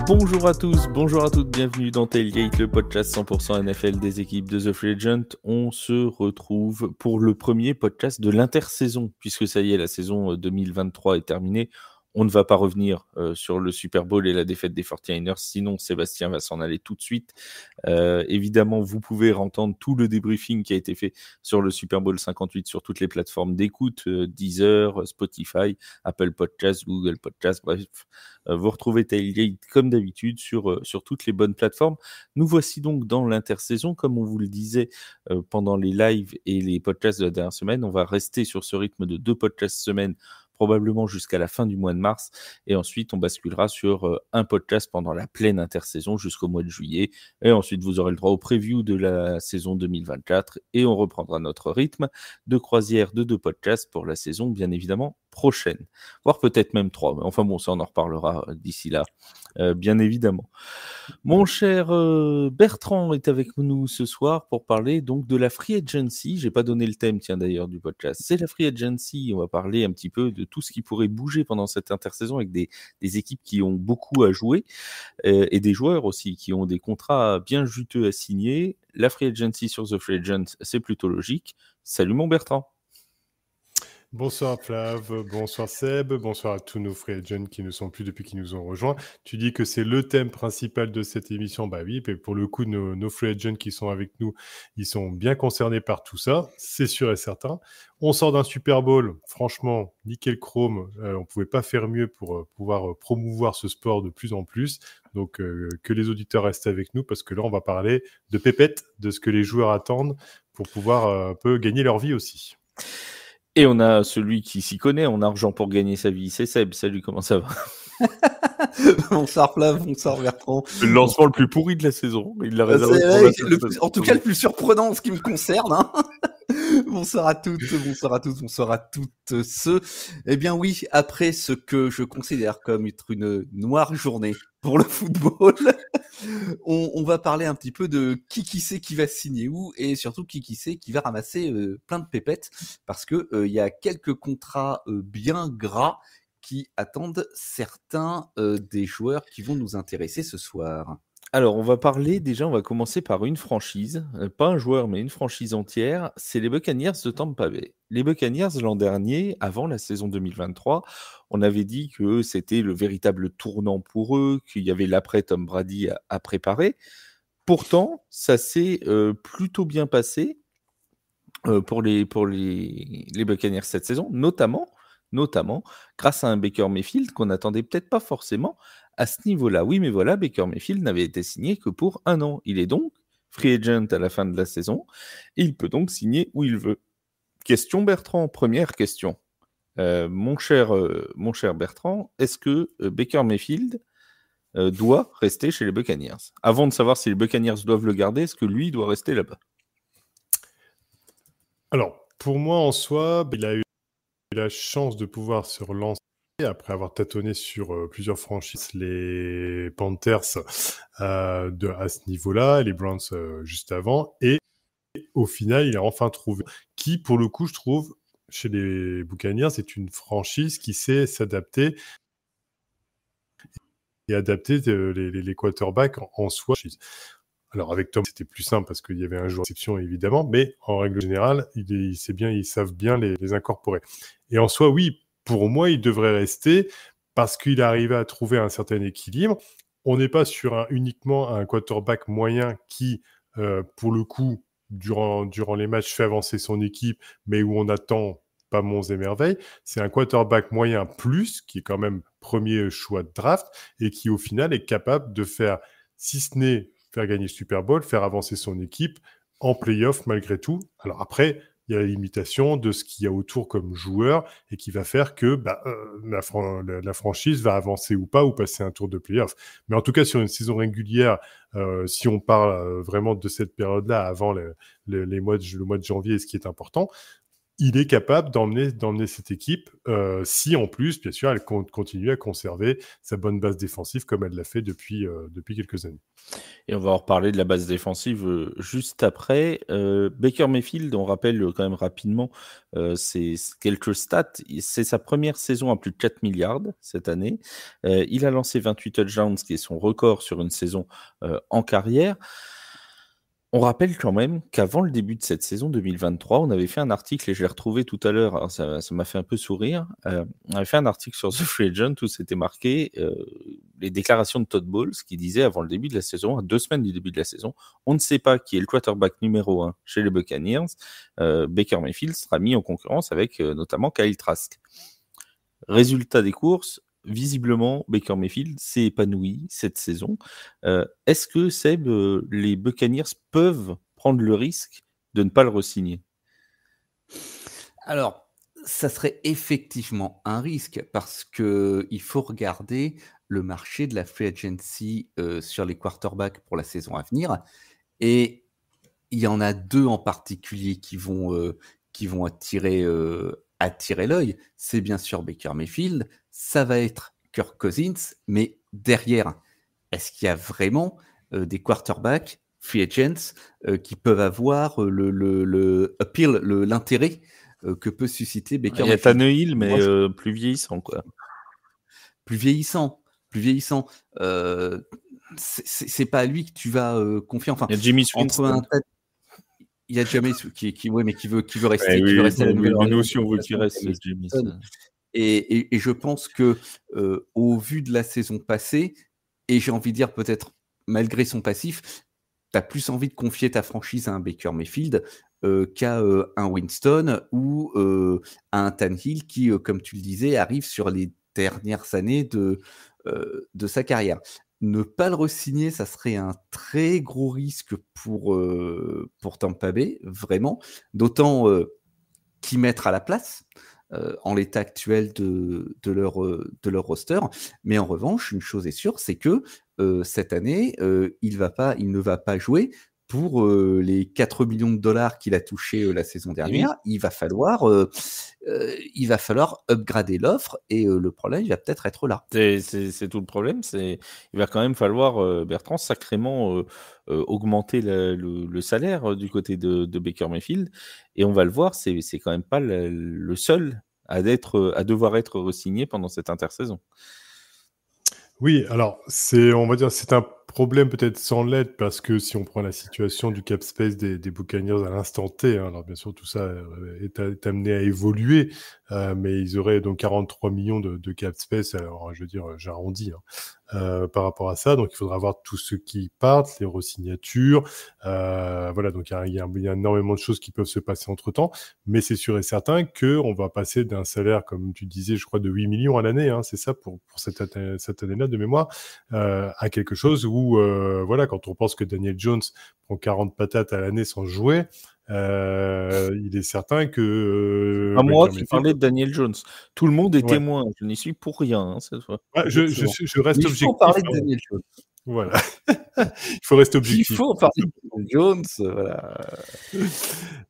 Bonjour à tous, bonjour à toutes, bienvenue dans Tailgate, le podcast 100% NFL des équipes de The Free Agent. On se retrouve pour le premier podcast de l'intersaison, puisque ça y est, la saison 2023 est terminée. On ne va pas revenir sur le Super Bowl et la défaite des 49ers, sinon Sébastien va s'en aller tout de suite. Évidemment, vous pouvez entendre tout le débriefing qui a été fait sur le Super Bowl 58 sur toutes les plateformes d'écoute, Deezer, Spotify, Apple Podcasts, Google Podcasts, bref. Vous retrouvez Tailgate comme d'habitude sur toutes les bonnes plateformes. Nous voici donc dans l'intersaison, comme on vous le disait pendant les lives et les podcasts de la dernière semaine. On va rester sur ce rythme de 2 podcasts semaine, probablement jusqu'à la fin du mois de mars, et ensuite on basculera sur un podcast pendant la pleine intersaison jusqu'au mois de juillet, et ensuite vous aurez le droit au preview de la saison 2024, et on reprendra notre rythme de croisière de 2 podcasts pour la saison bien évidemment prochaine, voire peut-être même 3, mais enfin bon, ça on en reparlera d'ici là, bien évidemment. Mon cher Bertrand est avec nous ce soir pour parler donc de la Free Agency. J'ai pas donné le thème, tiens d'ailleurs, du podcast. C'est la Free Agency. On va parler un petit peu de tout ce qui pourrait bouger pendant cette intersaison avec des équipes qui ont beaucoup à jouer et des joueurs aussi qui ont des contrats bien juteux à signer. La Free Agency sur The Free Agent, c'est plutôt logique. Salut mon Bertrand. Bonsoir Flav, bonsoir Seb, bonsoir à tous nos free agents qui ne sont plus depuis qu'ils nous ont rejoints. Tu dis que c'est le thème principal de cette émission, bah oui, mais pour le coup, nos free agents qui sont avec nous, ils sont bien concernés par tout ça, c'est sûr et certain. On sort d'un Super Bowl, franchement, nickel chrome, on pouvait pas faire mieux pour pouvoir promouvoir ce sport de plus en plus. Donc que les auditeurs restent avec nous parce que là, on va parler de pépettes, de ce que les joueurs attendent pour pouvoir un peu gagner leur vie aussi. Et on a celui qui s'y connaît en argent pour gagner sa vie, c'est Seb. Salut, comment ça va? Bonsoir Flav, bonsoir Bertrand. Le lancement le plus pourri de la saison. Il l'a réservé pour la saison. En tout cas, le plus surprenant en ce qui me concerne. Hein. Bonsoir à toutes, bonsoir à tous, bonsoir à toutes ceux. Eh bien oui, après ce que je considère comme être une noire journée pour le football, on va parler un petit peu de qui sait qui va signer où et surtout qui sait qui va ramasser plein de pépettes parce que y a quelques contrats bien gras qui attendent certains des joueurs qui vont nous intéresser ce soir. Alors, on va commencer par une franchise, pas un joueur, mais une franchise entière, c'est les Buccaneers de Tampa Bay. Les Buccaneers, l'an dernier, avant la saison 2023, on avait dit que c'était le véritable tournant pour eux, qu'il y avait l'après Tom Brady à préparer. Pourtant, ça s'est plutôt bien passé pour les Buccaneers cette saison, notamment grâce à un Baker Mayfield qu'on n'attendait peut-être pas forcément à ce niveau-là. Oui, mais voilà, Baker Mayfield n'avait été signé que pour 1 an. Il est donc free agent à la fin de la saison et il peut donc signer où il veut. Question Bertrand, première question. Mon cher Bertrand, est-ce que Baker Mayfield doit rester chez les Buccaneers? Avant de savoir si les Buccaneers doivent le garder, est-ce que lui doit rester là-bas? Alors, pour moi, en soi, il a eu la chance de pouvoir se relancer après avoir tâtonné sur plusieurs franchises, les Panthers à ce niveau-là, les Browns juste avant, et au final, il a enfin trouvé qui, pour le coup, je trouve, chez les Buccaneers, c'est une franchise qui sait s'adapter et adapter les quarterbacks en soi. Alors avec Tom, c'était plus simple parce qu'il y avait un joueur d'exception évidemment, mais en règle générale, ils savent bien les incorporer. Et en soi, oui, pour moi, il devrait rester parce qu'il est arrivé à trouver un certain équilibre. On n'est pas sur uniquement un quarterback moyen qui, pour le coup, durant les matchs, fait avancer son équipe, mais où on attend pas monts et merveilles. C'est un quarterback moyen plus, qui est quand même premier choix de draft, et qui au final est capable de faire, si ce n'est faire gagner le Super Bowl, faire avancer son équipe en play-off malgré tout. Alors après, il y a la limitation de ce qu'il y a autour comme joueur et qui va faire que la franchise va avancer ou pas ou passer un tour de play-off. Mais en tout cas, sur une saison régulière, si on parle vraiment de cette période-là, avant le mois de janvier, ce qui est important, il est capable d'emmener cette équipe si en plus, bien sûr, elle continue à conserver sa bonne base défensive comme elle l'a fait depuis quelques années. Et on va en reparler de la base défensive juste après. Baker Mayfield, on rappelle quand même rapidement c'est quelques stats. C'est sa première saison à plus de 4 milliards cette année. Il a lancé 28 touchdowns, qui est son record sur une saison en carrière. On rappelle quand même qu'avant le début de cette saison 2023, on avait fait un article, et je l'ai retrouvé tout à l'heure, alors ça m'a fait un peu sourire, on avait fait un article sur The Free Agent où c'était marqué les déclarations de Todd Bowles qui disait avant le début de la saison, à 2 semaines du début de la saison, on ne sait pas qui est le quarterback numéro 1 chez les Buccaneers, Baker Mayfield sera mis en concurrence avec notamment Kyle Trask. Résultat des courses, visiblement, Baker Mayfield s'est épanoui cette saison. Est-ce que, Seb, les Buccaneers peuvent prendre le risque de ne pas le re-signer ? Alors, ça serait effectivement un risque parce qu'il faut regarder le marché de la free agency sur les quarterbacks pour la saison à venir. Et il y en a 2 en particulier qui vont attirer l'œil. C'est bien sûr Baker Mayfield, ça va être Kirk Cousins, mais derrière, est-ce qu'il y a vraiment des quarterbacks free agents qui peuvent avoir le appeal, l'intérêt que peut susciter Baker Mayfield. Il y a Tannehill, mais plus vieillissant, quoi. Plus vieillissant. C'est pas à lui que tu vas confier. Enfin, il y a Jimmy Swinston. Il y a Jameis qui veut rester. Qui veut rester à la Nouvelle-Orléans. Nous aussi, on veut qu'il reste, Jimmy. Et je pense que au vu de la saison passée, et j'ai envie de dire peut-être malgré son passif, tu as plus envie de confier ta franchise à un Baker Mayfield qu'à un Winston ou à un Tannehill qui, comme tu le disais, arrive sur les dernières années de sa carrière. Ne pas le re-signer, ça serait un très gros risque pour Tampa Bay, vraiment. D'autant qu'y mettre à la place en l'état actuel de leur roster. Mais en revanche, une chose est sûre, c'est que cette année, il ne va pas jouer pour les 4 millions de dollars qu'il a touché la saison dernière. Oui. Il va falloir upgrader l'offre et le problème, il va peut-être être là. C'est tout le problème. Il va quand même falloir, Bertrand, sacrément augmenter le salaire du côté de Baker Mayfield. Et on va le voir, c'est quand même pas le seul à devoir être re-signé pendant cette intersaison. Oui, alors on va dire c'est un problème peut-être sans l'aide parce que si on prend la situation du cap space des Buccaneers à l'instant T, hein, alors bien sûr tout ça est amené à évoluer, mais ils auraient donc 43 millions de cap space, alors je veux dire j'arrondis par rapport à ça, donc il faudra voir tous ceux qui partent, les re-signatures, voilà, donc il y a énormément de choses qui peuvent se passer entre-temps, mais c'est sûr et certain qu'on va passer d'un salaire, comme tu disais, je crois de 8 millions à l'année, hein, c'est ça pour cette année-là de mémoire, à quelque chose où voilà, quand on pense que Daniel Jones prend 40 patates à l'année sans jouer, il est certain que... moi qui parlais de Daniel Jones. Tout le monde est témoin. Je n'y suis pour rien cette fois. Ouais, je reste objectif. Il faut parler de Daniel Jones. Voilà. Il faut rester objectif. Il faut parler de Daniel Jones. Voilà.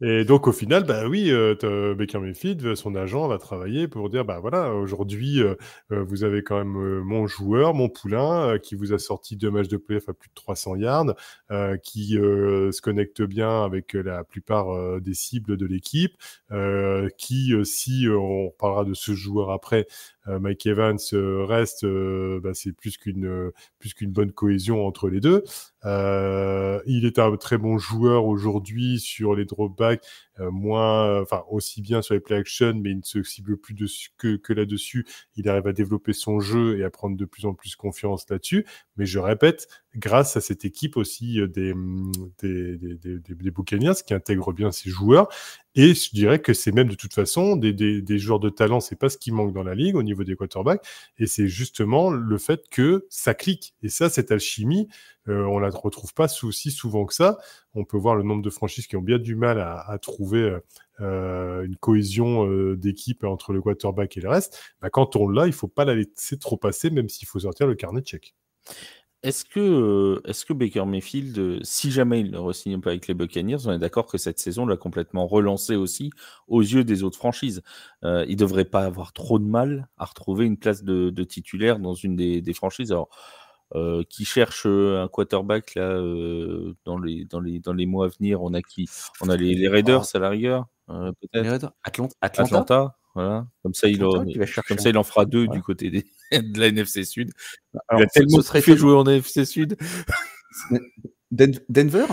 Et donc, au final, bah oui, Baker Mayfield, son agent, va travailler pour dire, bah voilà, aujourd'hui, vous avez quand même mon joueur, mon poulain, qui vous a sorti 2 matchs de playoff à plus de 300 yards, qui se connecte bien avec la plupart des cibles de l'équipe, qui, si on parlera de ce joueur après, Mike Evans reste, c'est plus qu'une bonne cohésion entre les deux. Il est un très bon joueur aujourd'hui sur les dropbacks, aussi bien sur les play action, mais il ne se cible plus dessus que là-dessus. Il arrive à développer son jeu et à prendre de plus en plus confiance là-dessus. Mais je répète, grâce à cette équipe aussi des Buccaneers qui intègre bien ses joueurs. Et je dirais que c'est même de toute façon des joueurs de talent, c'est pas ce qui manque dans la ligue au niveau des quarterbacks. Et c'est justement le fait que ça clique. Et ça, cette alchimie, on la retrouve pas aussi souvent que ça. On peut voir le nombre de franchises qui ont bien du mal à trouver une cohésion d'équipe entre le quarterback et le reste. Bah, quand on l'a, il faut pas la laisser trop passer, même s'il faut sortir le carnet de chèques. est-ce que Baker Mayfield, si jamais il ne re-signe pas avec les Buccaneers, on est d'accord que cette saison l'a complètement relancé aussi aux yeux des autres franchises. Il ne devrait pas avoir trop de mal à retrouver une place de titulaire dans une des franchises. Alors, qui cherche un quarterback là dans les mois à venir, on a qui? On a les Raiders à la rigueur, peut-être. Atlanta, voilà. Comme ça, il en fera 2 du côté de la NFC Sud. Alors, il a tellement fait jouer en NFC Sud. Denver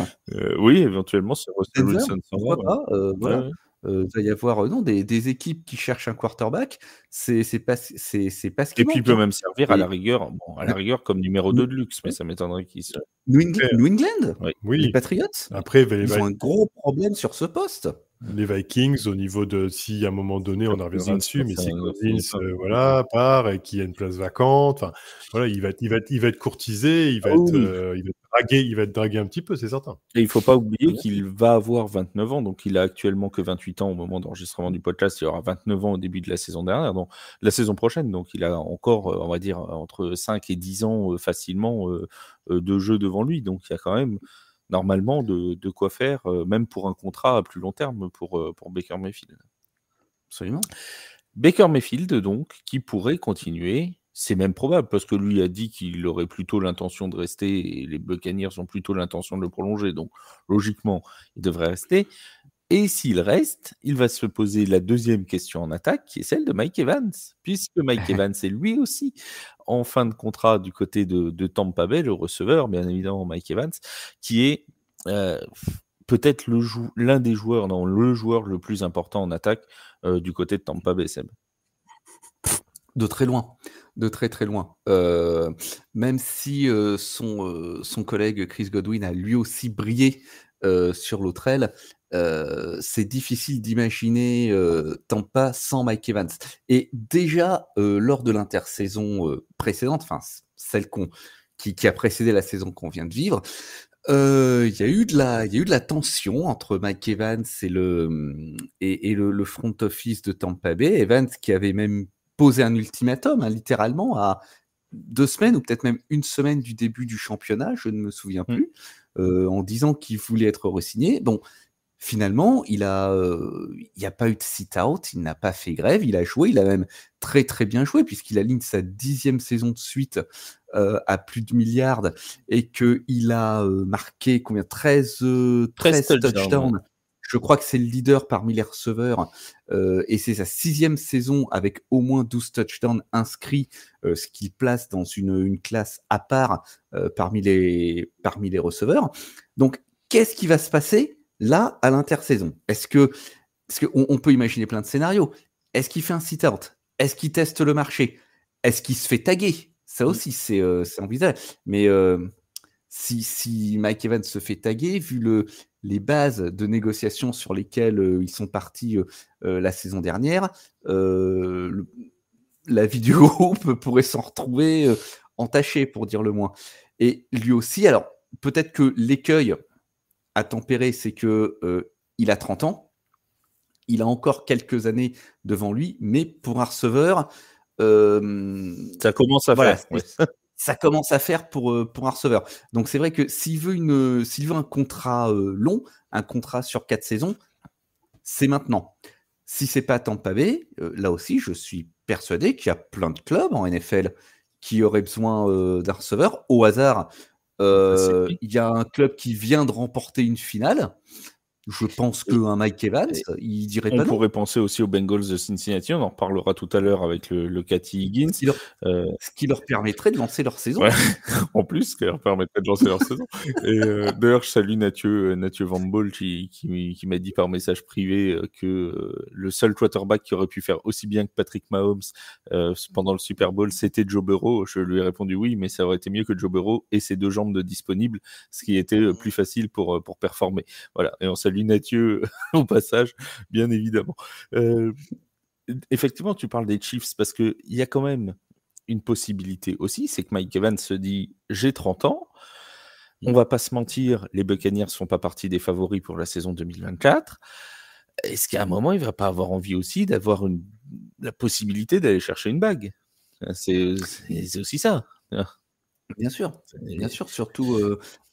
oui, éventuellement, c'est Russell Denver, Wilson. pourquoi pas voilà. Il va y avoir des équipes qui cherchent un quarterback. C'est pas ce qui Et puis il manque, peut hein. même servir à la rigueur comme numéro 2 de luxe, mais ça m'étonnerait qu'il se... New England Oui. Les Patriots Après, ils ont un gros problème sur ce poste. Les Vikings, au niveau de si à un moment donné, on en reviendra dessus, mais si Cousins, voilà, part et qu'il y a une place vacante, enfin, voilà, il va être courtisé, il va être dragué un petit peu, c'est certain. Et il faut pas oublier qu'il va avoir 29 ans, donc il a actuellement que 28 ans au moment d'enregistrement du podcast. Il aura 29 ans au début de la saison dernière, donc la saison prochaine. Donc il a encore, on va dire, entre 5 et 10 ans facilement de jeu devant lui. Donc il y a quand même normalement de quoi faire, même pour un contrat à plus long terme pour Baker Mayfield. Absolument. Baker Mayfield, donc, qui pourrait continuer, c'est même probable, parce que lui a dit qu'il aurait plutôt l'intention de rester, et les Buccaneers ont plutôt l'intention de le prolonger, donc logiquement, il devrait rester. Et s'il reste, il va se poser la deuxième question en attaque, qui est celle de Mike Evans, puisque Mike Evans est lui aussi en fin de contrat du côté de Tampa Bay, le receveur, bien évidemment Mike Evans, qui est peut-être l'un des joueurs, non, le joueur le plus important en attaque du côté de Tampa Bay, Seb. De très loin, de très très loin. Même si son collègue Chris Godwin a lui aussi brillé sur l'autre aile, c'est difficile d'imaginer Tampa sans Mike Evans. Et déjà, lors de l'intersaison précédente, enfin celle qui a précédé la saison qu'on vient de vivre, il y a eu de la tension entre Mike Evans et le front office de Tampa Bay. Evans qui avait même posé un ultimatum, littéralement, à 2 semaines ou peut-être même 1 semaine du début du championnat, je ne me souviens plus, en disant qu'il voulait être re-signé. Bon, finalement, il n'y a pas eu de sit-out, il n'a pas fait grève, il a joué, il a même très très bien joué, puisqu'il aligne sa 10e saison de suite à plus de milliards, et qu'il a marqué 13 touchdowns. Je crois que c'est le leader parmi les receveurs, et c'est sa 6e saison avec au moins 12 touchdowns inscrits, ce qui le place dans une classe à part parmi les receveurs. Donc, qu'est-ce qui va se passer là à l'intersaison? Est-ce qu'on peut imaginer plein de scénarios? Est-ce qu'il fait un sit-out? Est-ce qu'il teste le marché? Est-ce qu'il se fait taguer? Ça aussi, c'est envisageable. Mais si Mike Evans se fait taguer, vu les bases de négociation sur lesquelles ils sont partis la saison dernière, la vie du groupe pourrait s'en retrouver entachée, pour dire le moins. Et lui aussi, alors peut-être que l'écueil à tempérer, c'est que il a 30 ans, il a encore quelques années devant lui, mais pour un receveur, ça commence à faire. Ouais. Ça commence à faire pour un receveur. Donc c'est vrai que s'il veut un contrat long, un contrat sur 4 saisons, c'est maintenant. Si c'est pas Tampa Bay, là aussi, je suis persuadé qu'il y a plein de clubs en NFL qui auraient besoin d'un receveur. Au hasard, il y a un club qui vient de remporter une finale. Je pense qu'un Mike Evans, il dirait pas non. On pourrait penser aussi aux Bengals de Cincinnati, on en reparlera tout à l'heure avec le Cathy Higgins. Ce qui leur permettrait de lancer leur saison. Ouais. En plus, ce qui leur permettrait de lancer leur saison. Et d'ailleurs, je salue Nathieu Van Boll qui m'a dit par message privé que le seul quarterback qui aurait pu faire aussi bien que Patrick Mahomes pendant le Super Bowl, c'était Joe Burrow. Je lui ai répondu oui, mais ça aurait été mieux que Joe Burrow et ses 2 jambes de disponibles, ce qui était plus facile pour performer. Voilà, et on salue Nathieu au passage, bien évidemment. Effectivement, tu parles des Chiefs parce qu'il y a quand même une possibilité aussi, c'est que Mike Evans se dit « j'ai 30 ans, on va pas se mentir, les Buccaneers ne font pas partie des favoris pour la saison 2024. Est-ce qu'à un moment, il ne va pas avoir envie aussi d'avoir la possibilité d'aller chercher une bague ?» C'est aussi ça. Bien sûr, surtout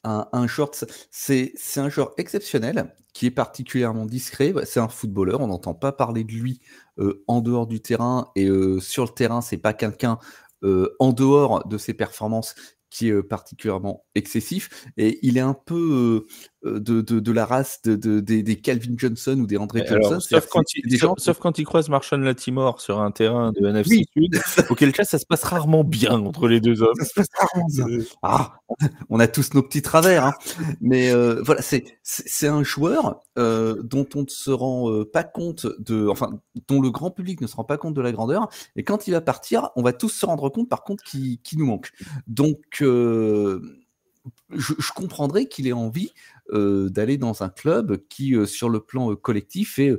un joueur, c'est un joueur exceptionnel qui est particulièrement discret. C'est un footballeur, on n'entend pas parler de lui en dehors du terrain et sur le terrain, c'est pas quelqu'un en dehors de ses performances qui est particulièrement excessif. Et il est un peu de la race des Calvin Johnson ou des André Johnson. Alors, sauf quand il croise Marshall Latimore sur un terrain de NFC Sud, auquel cas ça se passe rarement bien entre les deux hommes. Ça se passe rarement bien. On a tous nos petits travers, hein. Mais voilà, c'est un joueur dont on ne se rend pas compte dont le grand public ne se rend pas compte de la grandeur. Et quand il va partir, on va tous se rendre compte, par contre, qu'il nous manque. Donc, je comprendrais qu'il ait envie d'aller dans un club qui, sur le plan collectif, ait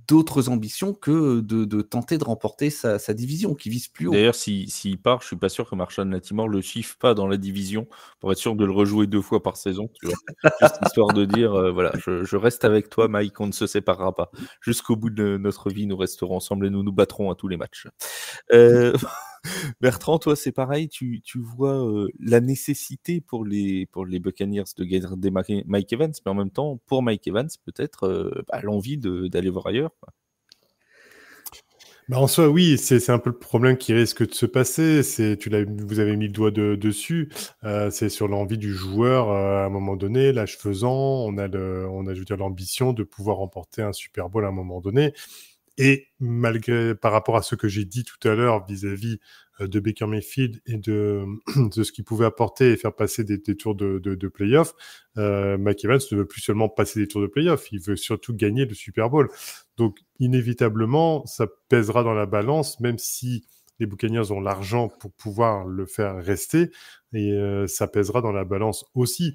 d'autres ambitions que de tenter de remporter sa division, qui vise plus haut. D'ailleurs, s'il part, je suis pas sûr que Marshall Latimore le suive pas dans la division pour être sûr de le rejouer 2 fois par saison, tu vois. Juste histoire de dire, voilà, je reste avec toi, Mike, on ne se séparera pas. Jusqu'au bout de notre vie, nous resterons ensemble et nous nous battrons à tous les matchs. Bertrand, toi, c'est pareil, tu vois la nécessité pour les Buccaneers de garder Mike Evans, mais en même temps, pour Mike Evans, peut-être l'envie d'aller voir ailleurs, quoi. En soi, oui, c'est un peu le problème qui risque de se passer. Vous avez mis le doigt dessus. C'est sur l'envie du joueur à un moment donné, l'âge faisant, on a, je veux dire, l'ambition de pouvoir remporter un Super Bowl à un moment donné. Et par rapport à ce que j'ai dit tout à l'heure vis-à-vis de Baker Mayfield et de ce qu'il pouvait apporter et faire passer des tours de play-off, Mike Evans ne veut plus seulement passer des tours de play-off, il veut surtout gagner le Super Bowl. Donc, inévitablement, ça pèsera dans la balance, même si les Buccaneers ont l'argent pour pouvoir le faire rester, et ça pèsera dans la balance aussi.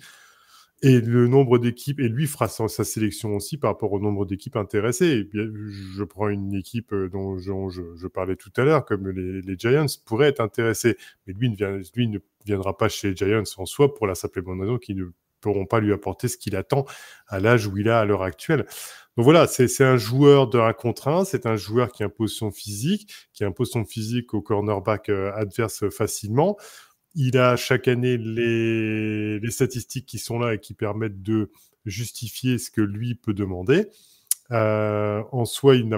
Et le nombre d'équipes, et lui fera sa sélection aussi par rapport au nombre d'équipes intéressées. Je prends une équipe dont je parlais tout à l'heure, comme les Giants, pourraient être intéressés. Mais lui ne viendra pas chez les Giants en soi pour la simple et bonne raison qu'ils ne pourront pas lui apporter ce qu'il attend à l'âge où il a à l'heure actuelle. Donc voilà, c'est un joueur de 1 contre 1, c'est un joueur qui impose son physique au cornerback adverse facilement. Il a chaque année les statistiques qui sont là et qui permettent de justifier ce que lui peut demander. En soi, il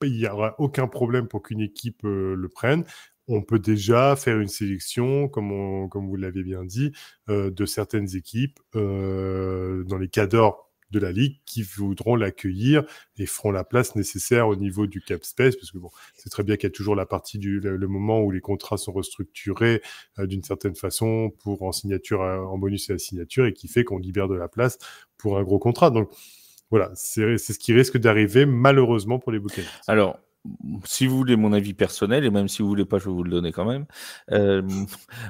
n'y aura aucun problème pour qu'une équipe le prenne. On peut déjà faire une sélection, comme vous l'avez bien dit, de certaines équipes dans les cadres de la Ligue qui voudront l'accueillir et feront la place nécessaire au niveau du cap space, parce que bon, c'est très bien qu'il y a toujours la partie le moment où les contrats sont restructurés d'une certaine façon en signature, en bonus à la signature, et qui fait qu'on libère de la place pour un gros contrat. Donc voilà, c'est ce qui risque d'arriver malheureusement pour les Buccaneers. Alors, si vous voulez mon avis personnel, et même si vous voulez pas, je vais vous le donner quand même.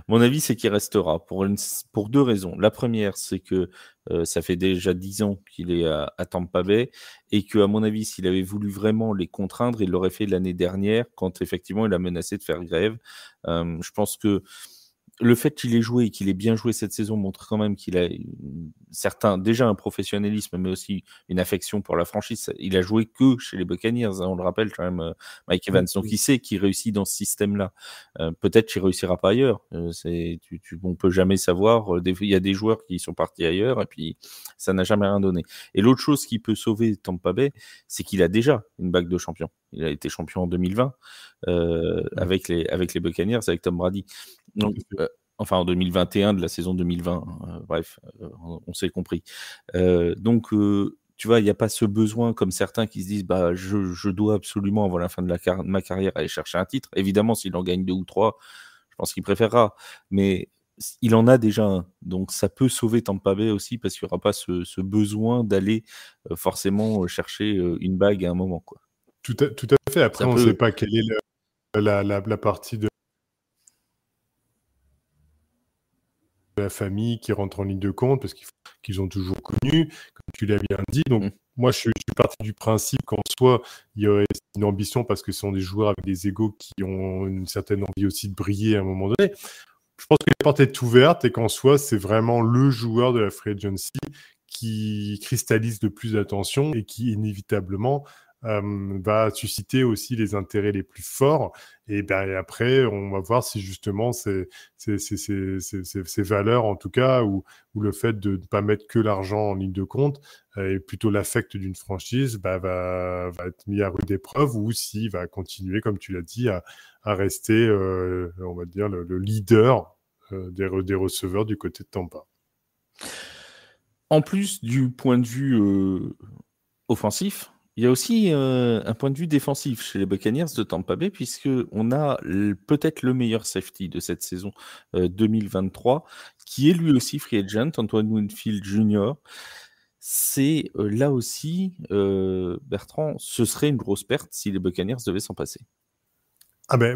Mon avis, c'est qu'il restera pour 2 raisons. La première, c'est que ça fait déjà 10 ans qu'il est à Tampa Bay, et que, à mon avis, s'il avait voulu vraiment les contraindre, il l'aurait fait l'année dernière, quand effectivement il a menacé de faire grève. Je pense que le fait qu'il ait joué et qu'il ait bien joué cette saison montre quand même qu'il a déjà un professionnalisme, mais aussi une affection pour la franchise. Il a joué que chez les Buccaneers, on le rappelle quand même, Mike Evans. Donc il sait qu'il réussit dans ce système-là. Peut-être qu'il réussira pas ailleurs. On peut jamais savoir. Il y a des joueurs qui sont partis ailleurs et puis ça n'a jamais rien donné. Et l'autre chose qui peut sauver Tampa Bay, c'est qu'il a déjà une bague de champion. Il a été champion en 2020 avec les Buccaneers, avec Tom Brady. Donc, en 2021 de la saison 2020. Bref, on s'est compris. Donc, tu vois, il n'y a pas ce besoin comme certains qui se disent je dois absolument, avant la fin de ma carrière, aller chercher un titre. Évidemment, s'il en gagne 2 ou 3, je pense qu'il préférera. Mais il en a déjà un. Donc, ça peut sauver Tampa Bay aussi, parce qu'il n'y aura pas ce besoin d'aller forcément chercher une bague à un moment, quoi. Tout à fait. Après, on ne sait pas quelle est la partie de la famille qui rentre en ligne de compte, parce qu'ils ont toujours connu, comme tu l'as bien dit. Donc, moi, je suis parti du principe qu'en soi, il y aurait une ambition, parce que ce sont des joueurs avec des égos qui ont une certaine envie aussi de briller à un moment donné. Je pense que la porte est ouverte et qu'en soi, c'est vraiment le joueur de la free agency qui cristallise le plus d'attention et qui, inévitablement, va susciter aussi les intérêts les plus forts. Et après, on va voir si justement ces valeurs, en tout cas, ou le fait de ne pas mettre que l'argent en ligne de compte, et plutôt l'affect d'une franchise, va être mis à rude épreuve, ou s'il va continuer, comme tu l'as dit, à rester, on va dire, le leader des receveurs du côté de Tampa. En plus du point de vue offensif, il y a aussi un point de vue défensif chez les Buccaneers de Tampa Bay, puisqu'on a peut-être le meilleur safety de cette saison 2023, qui est lui aussi free agent, Antoine Winfield Jr. C'est là aussi, Bertrand, ce serait une grosse perte si les Buccaneers devaient s'en passer.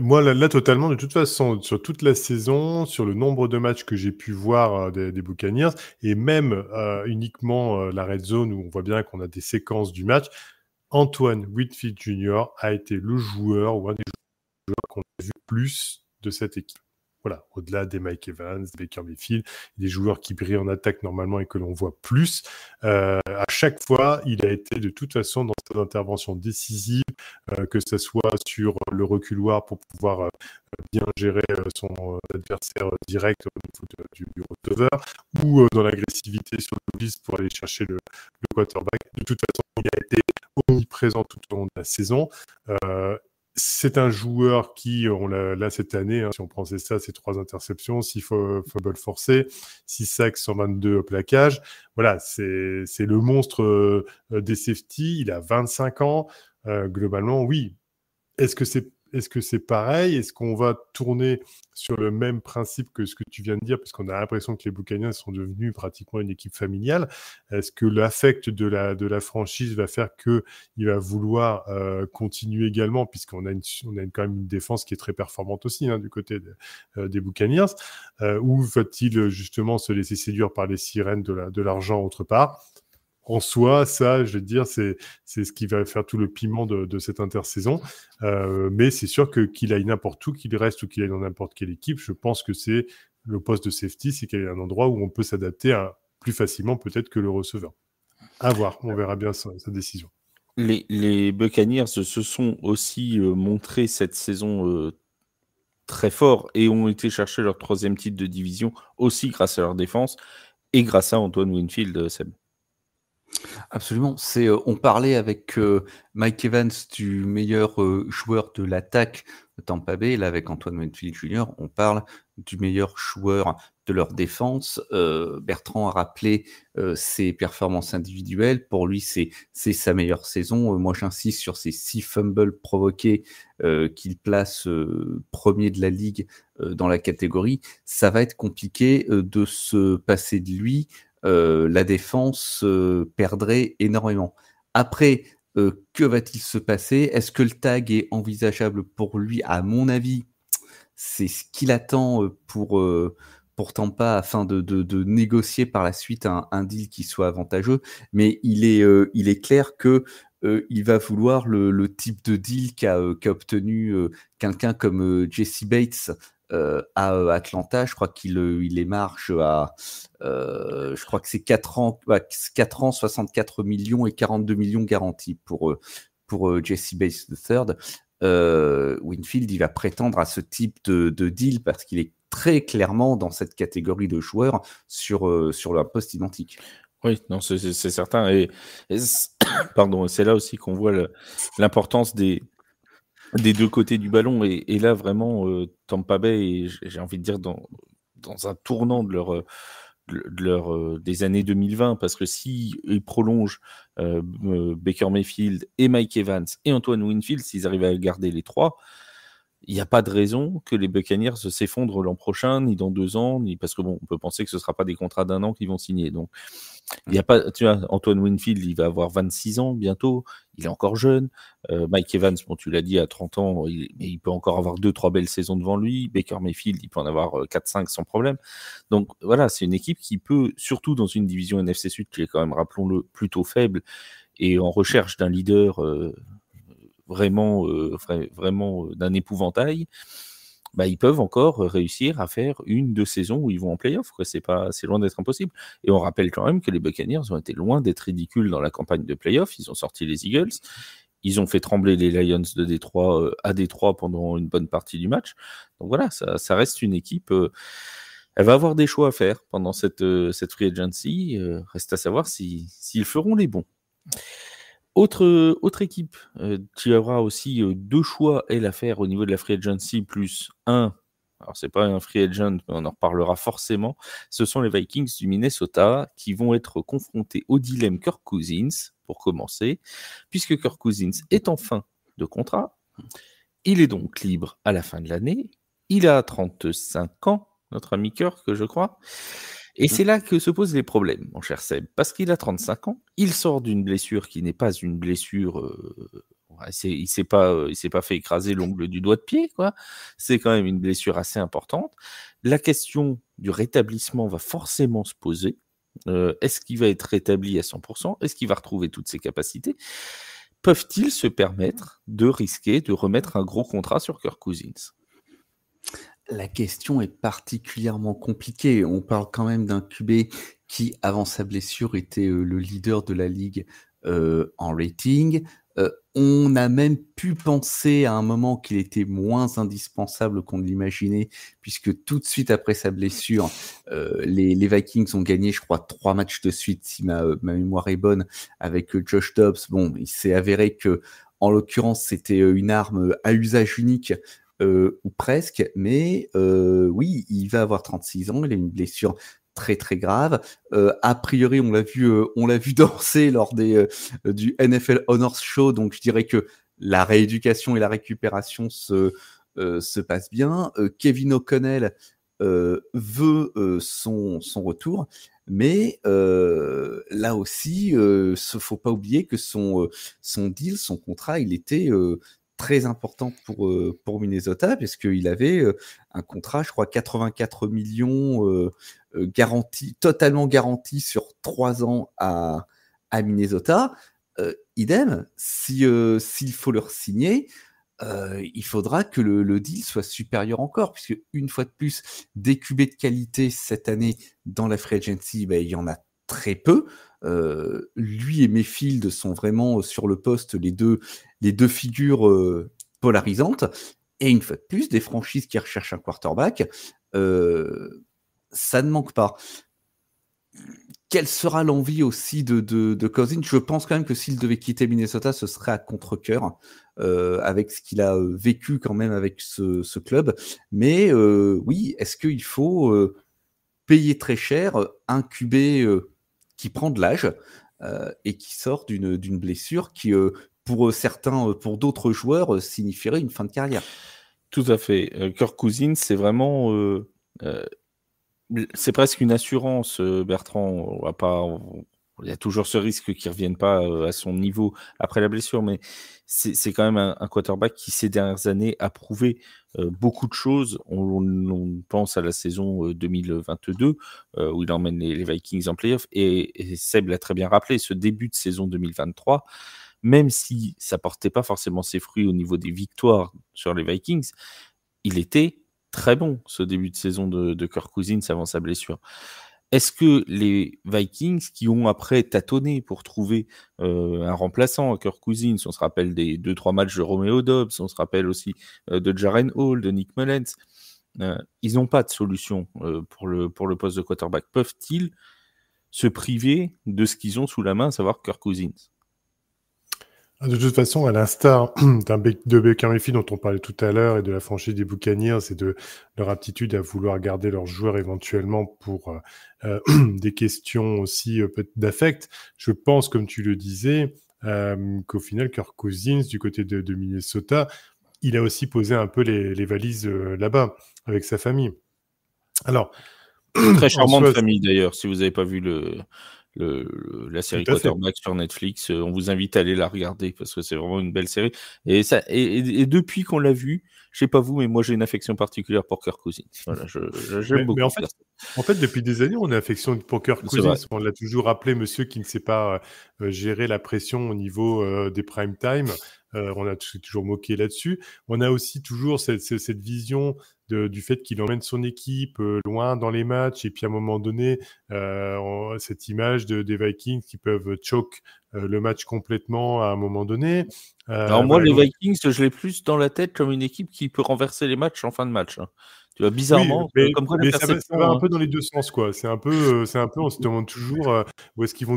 Moi, là, totalement, de toute façon, sur toute la saison, sur le nombre de matchs que j'ai pu voir des Buccaneers, et même uniquement la red zone, où on voit bien qu'on a des séquences du match, Antoine Winfield Jr. a été le joueur ou un des joueurs qu'on a vu plus de cette équipe. Voilà, au-delà des Mike Evans, des Baker Mayfield, des joueurs qui brillent en attaque normalement et que l'on voit plus. À chaque fois, il a été de toute façon dans ses interventions décisives, que ce soit sur le reculoir pour pouvoir bien gérer son adversaire direct au niveau du receveur, ou dans l'agressivité sur le blitz pour aller chercher le quarterback. De toute façon, il a été omniprésent tout au long de la saison. C'est un joueur qui, là cette année, si on prend ses stats, c'est 3 interceptions, 6 fumbles forcés, 6 sacks, 122 plaquages. Voilà, c'est le monstre des safety. Il a 25 ans. Globalement, oui. Est-ce que c'est pareil? Est-ce qu'on va tourner sur le même principe que ce que tu viens de dire, parce qu'on a l'impression que les Buccaneers sont devenus pratiquement une équipe familiale? Est-ce que l'affect de la franchise va faire qu'il va vouloir continuer également, puisqu'on a quand même une défense qui est très performante aussi du côté des Buccaneers, ou va-t-il justement se laisser séduire par les sirènes de l'argent autre part? En soi, ça, je veux dire, c'est ce qui va faire tout le piment de cette intersaison. Mais c'est sûr qu'il aille n'importe où, qu'il reste ou qu'il aille dans n'importe quelle équipe, je pense que c'est le poste de safety, c'est qu'il y a un endroit où on peut s'adapter plus facilement peut-être que le receveur. À voir, on verra bien sa décision. Les Buccaneers se sont aussi montrés cette saison très forts et ont été chercher leur 3e titre de division aussi grâce à leur défense et grâce à Antoine Winfield, Seb. Absolument. On parlait avec Mike Evans du meilleur joueur de l'attaque de Tampa Bay. Là, avec Antoine Winfield Jr., on parle du meilleur joueur de leur défense. Bertrand a rappelé ses performances individuelles. Pour lui, c'est sa meilleure saison. Moi, j'insiste sur ces 6 fumbles provoqués qu'il place premier de la ligue dans la catégorie. Ça va être compliqué de se passer de lui. La défense perdrait énormément. Après, que va-t-il se passer? Est-ce que le tag est envisageable pour lui? À mon avis, c'est ce qu'il attend pour Tampa afin de négocier par la suite un deal qui soit avantageux. Mais il est clair que il va vouloir le type de deal qu'a obtenu quelqu'un comme Jesse Bates à Atlanta. Je crois qu'il émarge à je crois que c'est 4 ans, 64 millions et 42 millions garantis pour Jesse Bates III. Winfield, il va prétendre à ce type de deal parce qu'il est très clairement dans cette catégorie de joueurs sur un poste identique. Oui, non, c'est certain. Et pardon, c'est là aussi qu'on voit l'importance des 2 côtés du ballon. Et là, vraiment, Tampa Bay, j'ai envie de dire, dans un tournant des années 2020, parce que s'ils prolongent Baker Mayfield et Mike Evans et Antoine Winfield, s'ils arrivent à garder les 3, il n'y a pas de raison que les Buccaneers s'effondrent l'an prochain, ni dans 2 ans, parce que on peut penser que ce ne sera pas des contrats d'1 an qu'ils vont signer. Donc, il y a pas, tu vois, Antoine Winfield, il va avoir 26 ans bientôt, il est encore jeune. Mike Evans, bon, tu l'as dit, à 30 ans, il peut encore avoir 2-3 belles saisons devant lui. Baker Mayfield, il peut en avoir 4-5 sans problème. Donc voilà, c'est une équipe qui peut, surtout dans une division NFC Sud qui est quand même, rappelons-le, plutôt faible et en recherche d'un leader vraiment d'un épouvantail, ils peuvent encore réussir à faire 1-2 saisons où ils vont en play-off. C'est loin d'être impossible. Et on rappelle quand même que les Buccaneers ont été loin d'être ridicules dans la campagne de play-off. Ils ont sorti les Eagles. Ils ont fait trembler les Lions de Détroit à Détroit pendant une bonne partie du match. Donc voilà, ça reste une équipe. Elle va avoir des choix à faire pendant cette free agency. Reste à savoir s'ils feront les bons. Autre équipe, tu auras aussi 2 choix à faire au niveau de la free agency, plus un. Alors, c'est pas un free agent, mais on en reparlera forcément. Ce sont les Vikings du Minnesota qui vont être confrontés au dilemme Kirk Cousins, pour commencer, puisque Kirk Cousins est en fin de contrat. Il est donc libre à la fin de l'année. Il a 35 ans, notre ami Kirk, je crois. Et c'est là que se posent les problèmes, mon cher Seb, parce qu'il a 35 ans, il sort d'une blessure qui n'est pas une blessure... il s'est pas fait écraser l'ongle du doigt de pied, quoi. C'est quand même une blessure assez importante. La question du rétablissement va forcément se poser. Est-ce qu'il va être rétabli à 100%? Est-ce qu'il va retrouver toutes ses capacités? Peuvent-ils se permettre de risquer de remettre un gros contrat sur Kirk Cousins? La question est particulièrement compliquée. On parle quand même d'un QB qui, avant sa blessure, était le leader de la ligue en rating. On a même pu penser à un moment qu'il était moins indispensable qu'on ne l'imaginait, puisque tout de suite après sa blessure, les Vikings ont gagné, je crois, 3 matchs de suite, si ma mémoire est bonne, avec Josh Dobbs. Bon, il s'est avéré que, en l'occurrence, c'était une arme à usage unique, ou presque, mais oui, il va avoir 36 ans, il a une blessure très très grave. A priori, on l'a vu danser lors du NFL Honors Show, donc je dirais que la rééducation et la récupération se passent bien. Kevin O'Connell veut son retour, mais là aussi, faut pas oublier que son deal, son contrat, il était très important pour Minnesota, parce qu'il avait un contrat, je crois, 84 millions totalement garanti sur 3 ans à Minnesota. Idem, s'il faut le signer, il faudra que le deal soit supérieur encore, puisque une fois de plus, des QB de qualité cette année dans la free agency, il y en a très peu. Lui et Mayfield sont vraiment sur le poste les deux figures polarisantes. Et une fois de plus, des franchises qui recherchent un quarterback, ça ne manque pas. Quelle sera l'envie aussi de Cousins? Je pense quand même que s'il devait quitter Minnesota, ce serait à contre-cœur, avec ce qu'il a vécu quand même avec ce club. Mais oui, est-ce qu'il faut payer très cher un QB qui prend de l'âge et qui sort d'une blessure qui, pour certains, pour d'autres joueurs, signifierait une fin de carrière? Tout à fait. Kirk Cousins, c'est vraiment... c'est presque une assurance, Bertrand. Il y a toujours ce risque qu'il ne revienne pas à son niveau après la blessure, mais c'est quand même un quarterback qui, ces dernières années, a prouvé beaucoup de choses. On pense à la saison 2022, où il emmène les Vikings en playoff, et Seb l'a très bien rappelé, ce début de saison 2023, même si ça ne portait pas forcément ses fruits au niveau des victoires sur les Vikings, il était très bon, ce début de saison de Kirk Cousins avant sa blessure. Est-ce que les Vikings, qui ont après tâtonné pour trouver un remplaçant à Kirk Cousins, on se rappelle des 2-3 matchs de Romeo Dobbs, on se rappelle aussi de Jaren Hall, de Nick Mullens, ils n'ont pas de solution pour le poste de quarterback. Peuvent-ils se priver de ce qu'ils ont sous la main, à savoir Kirk Cousins? De toute façon, à l'instar de Baker Mayfield dont on parlait tout à l'heure et de la franchise des Buccaneers, et de leur aptitude à vouloir garder leurs joueurs éventuellement pour des questions aussi d'affect, je pense, comme tu le disais, qu'au final, Kirk Cousins, du côté de Minnesota, il a aussi posé un peu les valises là-bas, avec sa famille. Alors, très charmante famille d'ailleurs, si vous n'avez pas vu la série Quarterback sur Netflix, on vous invite à aller la regarder parce que c'est vraiment une belle série. Et depuis qu'on l'a vu, je sais pas vous, mais moi j'ai une affection particulière pour Kirk Cousins. Voilà, j'aime beaucoup. Mais en fait, depuis des années, on a affection pour Kirk Cousins. On l'a toujours appelé monsieur qui ne sait pas gérer la pression au niveau des prime time. On a toujours moqué là-dessus. On a aussi toujours cette vision du fait qu'il emmène son équipe loin dans les matchs, et puis à un moment donné, cette image des Vikings qui peuvent choke le match complètement à un moment donné. Alors moi, les Vikings, je l'ai plus dans la tête comme une équipe qui peut renverser les matchs en fin de match. Tu vois, bizarrement, comme quoi la mais ça perception... va un peu dans les deux sens, quoi. C'est un peu, on se demande toujours où est-ce qu'ils vont.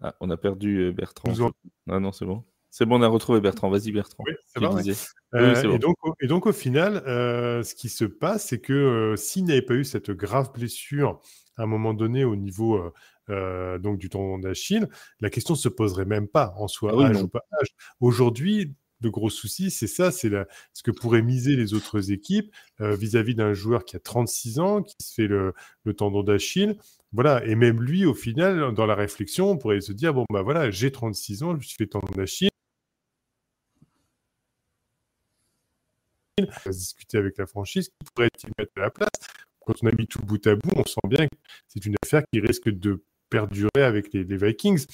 Ah, on a perdu Bertrand. Ah non, c'est bon. C'est bon, on a retrouvé Bertrand. Vas-y, Bertrand. Oui, c'est bon. Oui, c'est bon. Et donc, au final, ce qui se passe, c'est que s'il n'y avait pas eu cette grave blessure à un moment donné au niveau donc du tendon d'Achille, la question ne se poserait même pas en soi, âge ou pas âge. Aujourd'hui, le gros souci, c'est ça, c'est ce que pourraient miser les autres équipes vis-à-vis d'un joueur qui a 36 ans, qui se fait le tendon d'Achille. Voilà, et même lui, au final, dans la réflexion, on pourrait se dire, bon, bah voilà, j'ai 36 ans, je me suis fait le tendon d'Achille. On va discuter avec la franchise, qui pourrait-il mettre à la place? Quand on a mis tout bout à bout, on sent bien que c'est une affaire qui risque de perdurer avec les Vikings.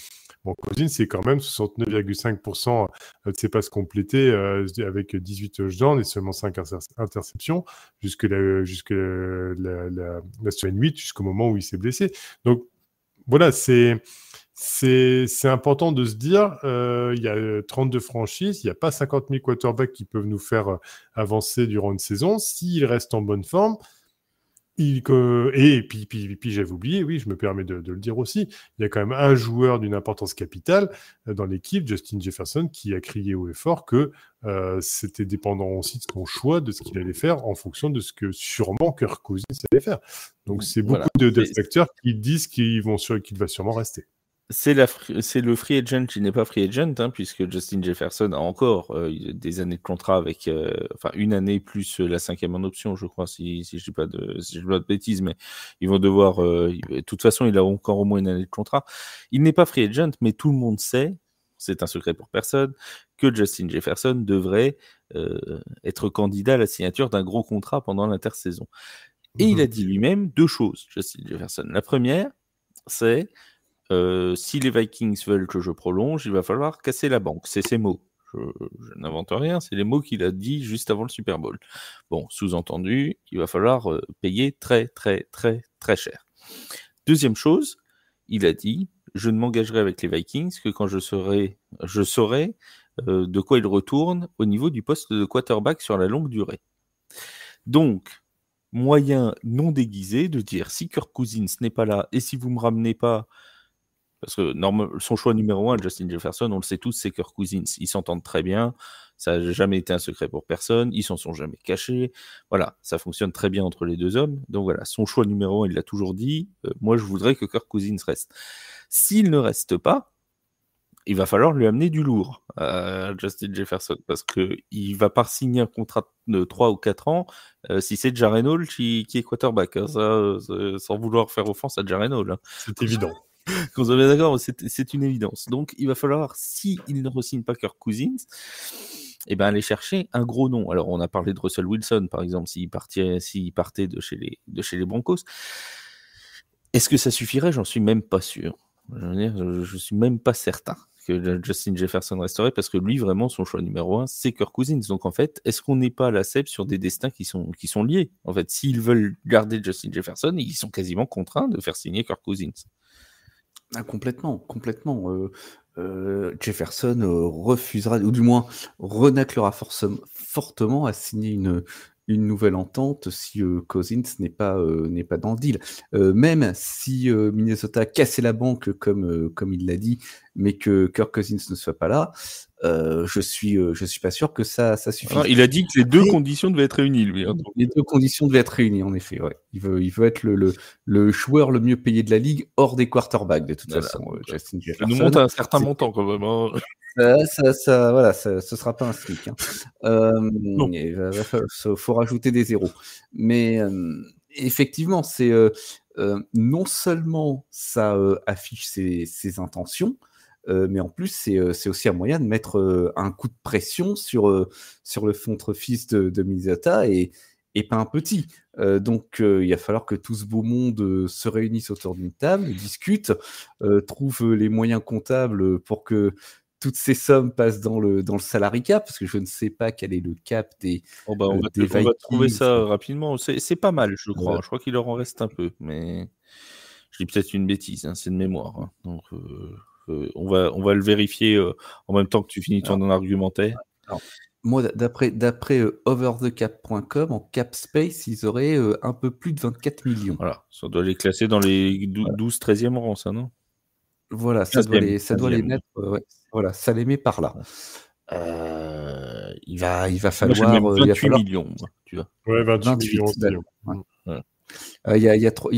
Bon, Cousins, c'est quand même 69,5% de ses passes complétées avec 18 touchdowns et seulement 5 interceptions jusque la semaine 8, jusqu'au moment où il s'est blessé. Donc, voilà, c'est important de se dire, il y a 32 franchises, il n'y a pas 50 000 quarterbacks qui peuvent nous faire avancer durant une saison. S'ils restent en bonne forme, et puis j'avais oublié, oui, je me permets de le dire aussi, il y a quand même un joueur d'une importance capitale dans l'équipe, Justin Jefferson, qui a crié haut et fort que c'était dépendant aussi de son choix, de ce qu'il allait faire en fonction de ce que sûrement Kirk Cousins allait faire. Donc c'est beaucoup de facteurs qui disent qu'il va sûrement rester. C'est le free agent qui n'est pas free agent, hein, puisque Justin Jefferson a encore des années de contrat avec, une année plus la 5e en option, je crois, si je dis pas de bêtises, mais ils vont devoir, de toute façon, il a encore au moins une année de contrat. Il n'est pas free agent, mais tout le monde sait, c'est un secret pour personne, que Justin Jefferson devrait être candidat à la signature d'un gros contrat pendant l'intersaison. Et il a dit lui-même 2 choses, Justin Jefferson. La première, c'est si les Vikings veulent que je prolonge, il va falloir casser la banque. C'est ses mots. Je n'invente rien, c'est les mots qu'il a dit juste avant le Super Bowl. Bon, sous-entendu, il va falloir payer très, très, très, très cher. Deuxième chose, il a dit, je ne m'engagerai avec les Vikings que quand je saurai de quoi ils retournent au niveau du poste de quarterback sur la longue durée. Donc, moyen non déguisé de dire, si Kirk Cousins n'est pas là, et si vous ne me ramenez pas, parce que son choix numéro 1, Justin Jefferson, on le sait tous, c'est Kirk Cousins. Ils s'entendent très bien. Ça n'a jamais été un secret pour personne. Ils s'en sont jamais cachés. Voilà, ça fonctionne très bien entre les deux hommes. Donc voilà, son choix numéro 1, il l'a toujours dit. Moi, je voudrais que Kirk Cousins reste. S'il ne reste pas, il va falloir lui amener du lourd à Justin Jefferson, parce qu'il ne va pas signer un contrat de 3 ou 4 ans si c'est Jaren Hall qui est quarterback. Hein, sans vouloir faire offense à Jaren Hall. Hein. C'est évident. Qu'on soit bien d'accord, c'est une évidence. Donc, il va falloir, s'il ne re-signe pas Kirk Cousins, aller chercher un gros nom. Alors, on a parlé de Russell Wilson, par exemple, s'il partait de chez les Broncos. Est-ce que ça suffirait? J'en suis même pas sûr. Je suis même pas certain que Justin Jefferson resterait, parce que lui, vraiment, son choix numéro 1, c'est Kirk Cousins. Donc, en fait, est-ce qu'on n'est pas à la cèpe sur des destins qui sont liés? En fait, s'ils veulent garder Justin Jefferson, ils sont quasiment contraints de faire signer Kirk Cousins. Ah, complètement. Jefferson refusera, ou du moins renâclera fortement à signer une nouvelle entente si Cousins n'est pas dans le deal. Même si Minnesota cassait la banque comme il l'a dit, mais que Kirk Cousins ne soit pas là, je suis pas sûr que ça suffise. Alors, il a dit que les deux conditions devaient être réunies, lui. Hein, donc. Les deux conditions devaient être réunies, en effet. Ouais. Il veut être le joueur le mieux payé de la ligue hors des quarterbacks, de toute façon. Justin Jefferson. Il nous monte à un certain montant, quand même. Hein. Ce sera pas un SMIC. Il faut rajouter des zéros. Mais effectivement, c'est non seulement ça affiche ses intentions, mais en plus, c'est aussi un moyen de mettre un coup de pression sur le contre-fils de Minnesota et pas un petit. Donc, il va falloir que tout ce beau monde se réunisse autour d'une table, discute, trouve les moyens comptables pour que toutes ces sommes passent dans le salary cap, parce que je ne sais pas quel est le cap des on va trouver ça rapidement. C'est pas mal, je crois. Je crois qu'il leur en reste un peu, mais Je dis peut-être une bêtise, hein, c'est de mémoire. Hein. Donc, on va le vérifier en même temps que tu finis ton argumentaire. Alors, moi, d'après overthecap.com, en cap space, ils auraient un peu plus de 24 millions. Voilà, ça doit les classer dans les 12-13e rang, ça, non? Voilà, ça doit les mettre. Voilà, ça les met par là. Il va falloir. Moi, j'ai même 28 millions, tu vois. Ouais, 28 millions aussi. Ouais. Il y a 3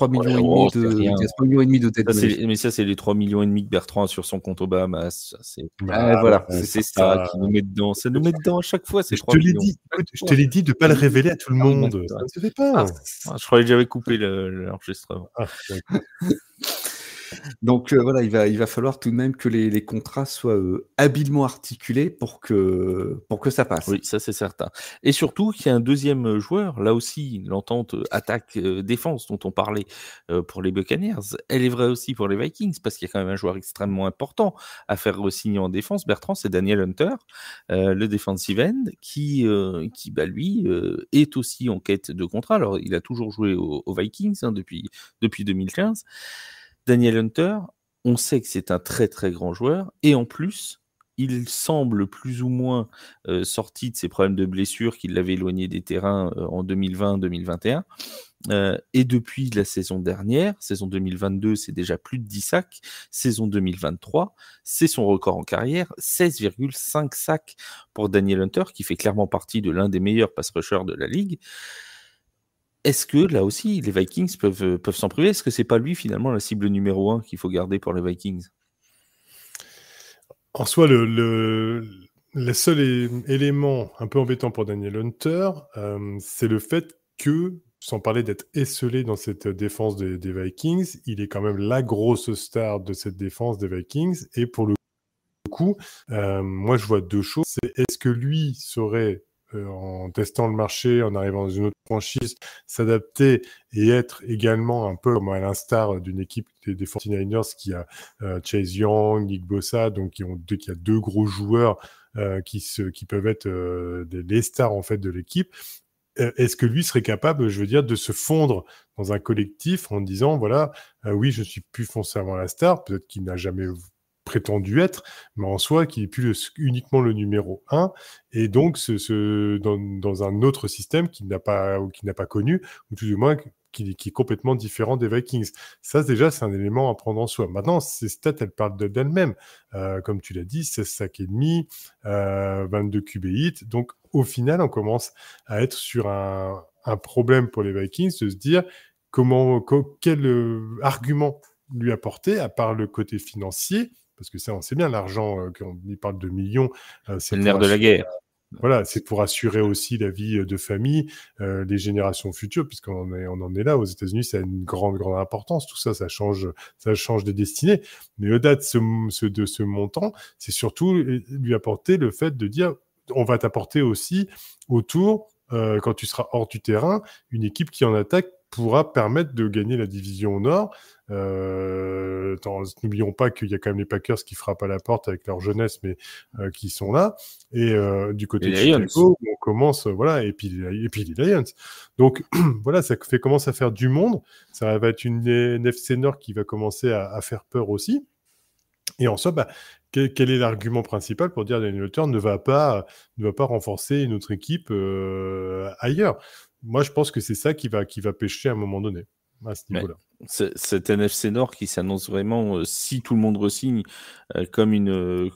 millions et demi de, il y a 3 millions et demi de dead money. Mais ça, c'est les 3 millions et demi que Bertrand a sur son compte aux Bahamas. Ça, c'est voilà, c'est ça qui nous met dedans. Ça nous met dedans à chaque fois. C'est je te l'ai dit. Je te l'ai dit de pas le révéler à tout le monde. Ça ne se fait pas. Je croyais que j'avais coupé l'enregistrement. Donc voilà, il va falloir tout de même que les contrats soient habilement articulés pour que ça passe. Oui, ça c'est certain. Et surtout qu'il y a un deuxième joueur, là aussi, l'entente attaque-défense dont on parlait pour les Buccaneers, elle est vraie aussi pour les Vikings, parce qu'il y a quand même un joueur extrêmement important à faire re-signer en défense, Bertrand, c'est Daniel Hunter, le defensive end, qui lui, est aussi en quête de contrat. Alors, il a toujours joué aux Vikings depuis 2015. Daniel Hunter, on sait que c'est un très très grand joueur, et en plus, il semble plus ou moins sorti de ses problèmes de blessures qui l'avaient éloigné des terrains en 2020-2021. Et depuis la saison dernière, saison 2022, c'est déjà plus de 10 sacs. Saison 2023, c'est son record en carrière, 16,5 sacs pour Daniel Hunter, qui fait clairement partie de l'un des meilleurs pass rushers de la ligue. Est-ce que là aussi, les Vikings peuvent s'en priver? Est-ce que c'est pas lui finalement la cible numéro 1 qu'il faut garder pour les Vikings? En soi, le seul élément un peu embêtant pour Daniel Hunter, c'est le fait que, sans parler d'être esselé dans cette défense des Vikings, il est quand même la grosse star de cette défense des Vikings. Et pour le coup, moi je vois deux choses. C'est est-ce que lui saurait, en testant le marché, en arrivant dans une autre franchise, s'adapter et être également un peu comme à l'instar d'une équipe des 49ers qui a Chase Young, Nick Bosa, donc qui a deux gros joueurs qui peuvent être les stars en fait de l'équipe. Est-ce que lui serait capable, je veux dire, de se fondre dans un collectif en disant, voilà, oui, je suis plus foncièrement la star, peut-être qu'il n'a jamais prétendu être, mais en soi, qu'il n'est plus uniquement le numéro 1, et donc dans un autre système qu'il n'a pas connu, ou tout du moins qui est complètement différent des Vikings. Ça, déjà, c'est un élément à prendre en soi. Maintenant, ces stats, elles parlent d'elles-mêmes. Comme tu l'as dit, 16 sacs et demi, 22 QB hits. Donc, au final, on commence à être sur un problème pour les Vikings de se dire quel argument lui apporter, à part le côté financier, parce que ça, on sait bien, l'argent, quand on y parle de millions, c'est le nerf de la guerre. Voilà, c'est pour assurer aussi la vie de famille, les générations futures, puisqu'on en est là. Aux États-Unis, ça a une grande importance. Tout ça, ça change des destinées. Mais au-delà de ce montant, c'est surtout lui apporter le fait de dire, on va t'apporter aussi autour, quand tu seras hors du terrain, une équipe qui en attaque pourra permettre de gagner la division au Nord. N'oublions pas qu'il y a quand même les Packers qui frappent à la porte avec leur jeunesse, mais qui sont là. Et du côté de Chicago, on commence, voilà, et puis les Lions. Donc voilà, ça commence à faire du monde. Ça va être une NFC Nord qui va commencer à faire peur aussi. Et en soi, quel est l'argument principal pour dire que Daniel Hunter ne va pas renforcer une autre équipe ailleurs? Moi, je pense que c'est ça qui va pêcher à un moment donné, à ce niveau-là. Cet NFC Nord qui s'annonce vraiment, si tout le monde re-signe, comme une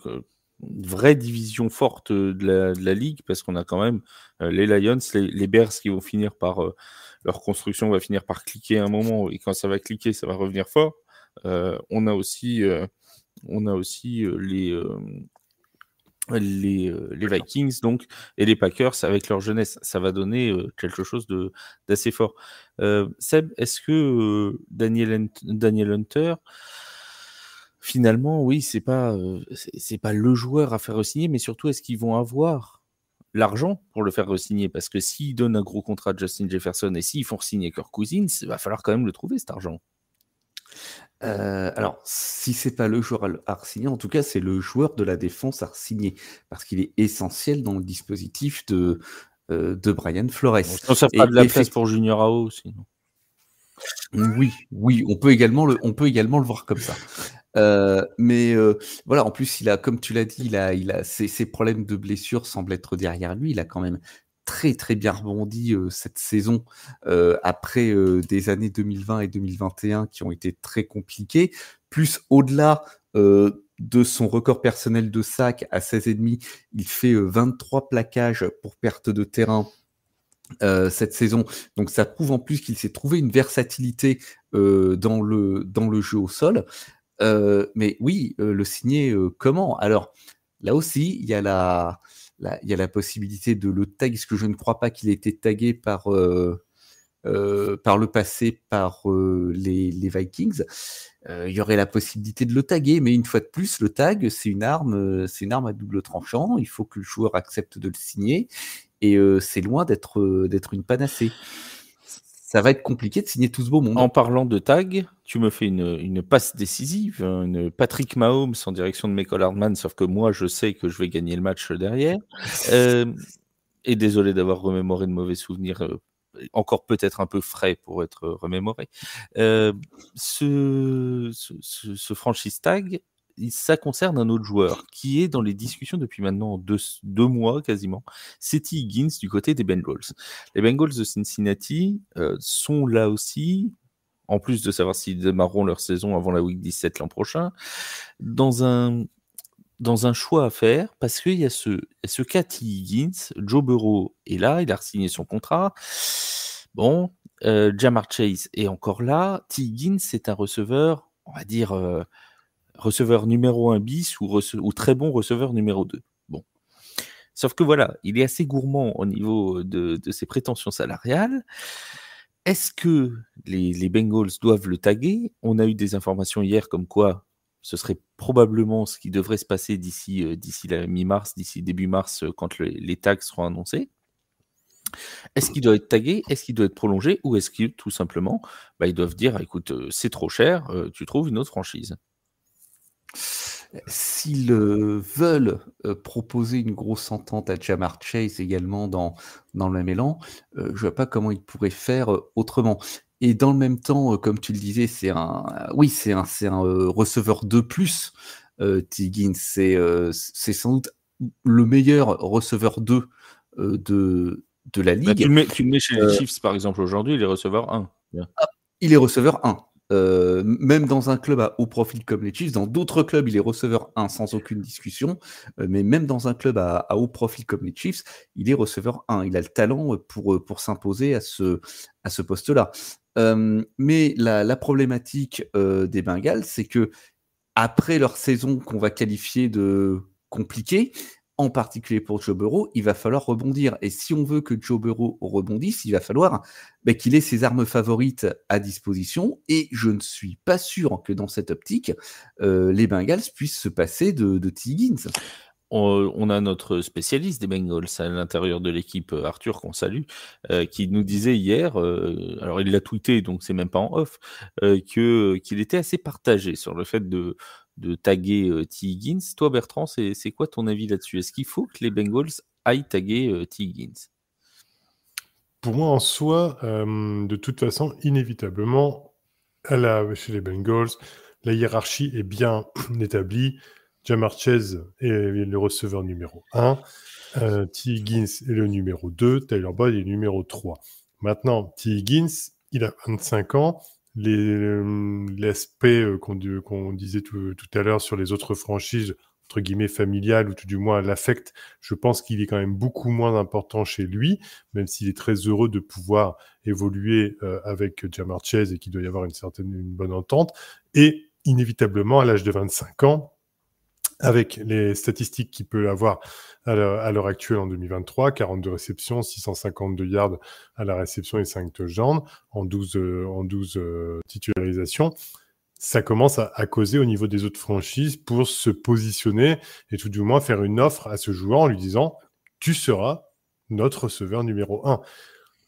vraie division forte de la ligue, parce qu'on a quand même les Lions, les Bears qui vont finir par... leur construction va finir par cliquer à un moment, et quand ça va cliquer, ça va revenir fort. On a aussi les Vikings donc, et les Packers avec leur jeunesse. Ça va donner quelque chose d'assez fort. Seb, est-ce que Daniel Hunter, finalement, oui, c'est pas le joueur à faire re-signer, mais surtout, est-ce qu'ils vont avoir l'argent pour le faire re-signer? Parce que s'ils donnent un gros contrat à Justin Jefferson et s'ils font re-signer Kirk Cousins, il va falloir quand même le trouver, cet argent. Alors, si c'est pas le joueur à re-signer, en tout cas, c'est le joueur de la défense à re-signer, parce qu'il est essentiel dans le dispositif de Brian Flores. Ça fera de la place pour Junior Ao aussi. Oui, on peut également le voir comme ça. Mais voilà, en plus, comme tu l'as dit, il a ses problèmes de blessure semblent être derrière lui. Il a quand même très, très bien rebondi, cette saison, après, des années 2020 et 2021 qui ont été très compliquées. Plus au-delà, de son record personnel de sacs à 16,5, il fait, 23 plaquages pour perte de terrain, cette saison. Donc ça prouve en plus qu'il s'est trouvé une versatilité, dans le jeu au sol. Mais oui, le signer, comment? Alors, là aussi, il y a la possibilité de le tag, parce que je ne crois pas qu'il ait été tagué par le passé par, les Vikings. Il y aurait la possibilité de le taguer, mais une fois de plus, le tag, c'est une arme à double tranchant. Il faut que le joueur accepte de le signer et c'est loin d'être une panacée. Ça va être compliqué de signer tout ce beau monde. En parlant de tag, tu me fais une passe décisive, une Patrick Mahomes en direction de Mecole Hardman, sauf que moi, je sais que je vais gagner le match derrière. Et désolé d'avoir remémoré de mauvais souvenirs, encore peut-être un peu frais pour être remémoré. Ce franchise tag, ça concerne un autre joueur qui est dans les discussions depuis maintenant 2 mois quasiment. C'est T. Higgins du côté des Bengals. Les Bengals de Cincinnati sont là aussi, en plus de savoir s'ils démarreront leur saison avant la Week 17 l'an prochain, dans un choix à faire, parce qu'il y a ce cas T. Higgins. Joe Burrow est là, il a re-signé son contrat. Bon, Ja'Marr Chase est encore là. T. Higgins, c'est un receveur, on va dire, receveur numéro 1 bis ou très bon receveur numéro 2. Bon. Sauf que voilà, il est assez gourmand au niveau de ses prétentions salariales. Est-ce que les Bengals doivent le taguer? On a eu des informations hier comme quoi ce serait probablement ce qui devrait se passer d'ici la mi-mars, d'ici début mars, quand les tags seront annoncés. Est-ce qu'il doit être tagué? Est-ce qu'il doit être prolongé? Ou est-ce que tout simplement, ils doivent dire, écoute, c'est trop cher, tu trouves une autre franchise? S'ils veulent proposer une grosse entente à Ja'Marr Chase également dans le même élan, je vois pas comment ils pourraient faire autrement. Et dans le même temps, comme tu le disais, c'est un receveur de plus. T. Higgins, c'est sans doute le meilleur receveur 2 de la ligue. Tu le mets chez les Chiefs, par exemple, aujourd'hui, il est receveur 1. Il est receveur 1. Même dans un club à haut profil comme les Chiefs, dans d'autres clubs, il est receveur 1 sans aucune discussion, mais même dans un club à haut profil comme les Chiefs, il est receveur 1. Il a le talent pour s'imposer à ce poste-là. Mais la problématique des Bengals, c'est que après leur saison qu'on va qualifier de compliquée, en particulier pour Joe Burrow, il va falloir rebondir. Et si on veut que Joe Burrow rebondisse, il va falloir qu'il ait ses armes favorites à disposition. Et je ne suis pas sûr que dans cette optique, les Bengals puissent se passer de T. Higgins. On a notre spécialiste des Bengals à l'intérieur de l'équipe, Arthur, qu'on salue, qui nous disait hier, alors il l'a tweeté, donc c'est même pas en off, qu'il était assez partagé sur le fait de taguer T. Higgins. Toi, Bertrand, c'est quoi ton avis là-dessus? Est-ce qu'il faut que les Bengals aillent taguer T. Higgins? Pour moi, en soi, de toute façon, inévitablement, chez les Bengals, la hiérarchie est bien établie. Ja'Marr Chase est le receveur numéro 1. T. Higgins est le numéro 2. Tyler Boyd est le numéro 3. Maintenant, T. Higgins, il a 25 ans. L'aspect qu'on disait tout à l'heure sur les autres franchises, entre guillemets, familiales, ou tout du moins l'affect, je pense qu'il est quand même beaucoup moins important chez lui, même s'il est très heureux de pouvoir évoluer avec Ja'Marr Chase et qu'il doit y avoir une bonne entente. Et inévitablement, à l'âge de 25 ans, avec les statistiques qu'il peut avoir à l'heure actuelle en 2023, 42 réceptions, 652 yards à la réception et 5 touchdowns en 12 titularisations, ça commence à causer au niveau des autres franchises pour se positionner et tout du moins faire une offre à ce joueur en lui disant « tu seras notre receveur numéro 1 ».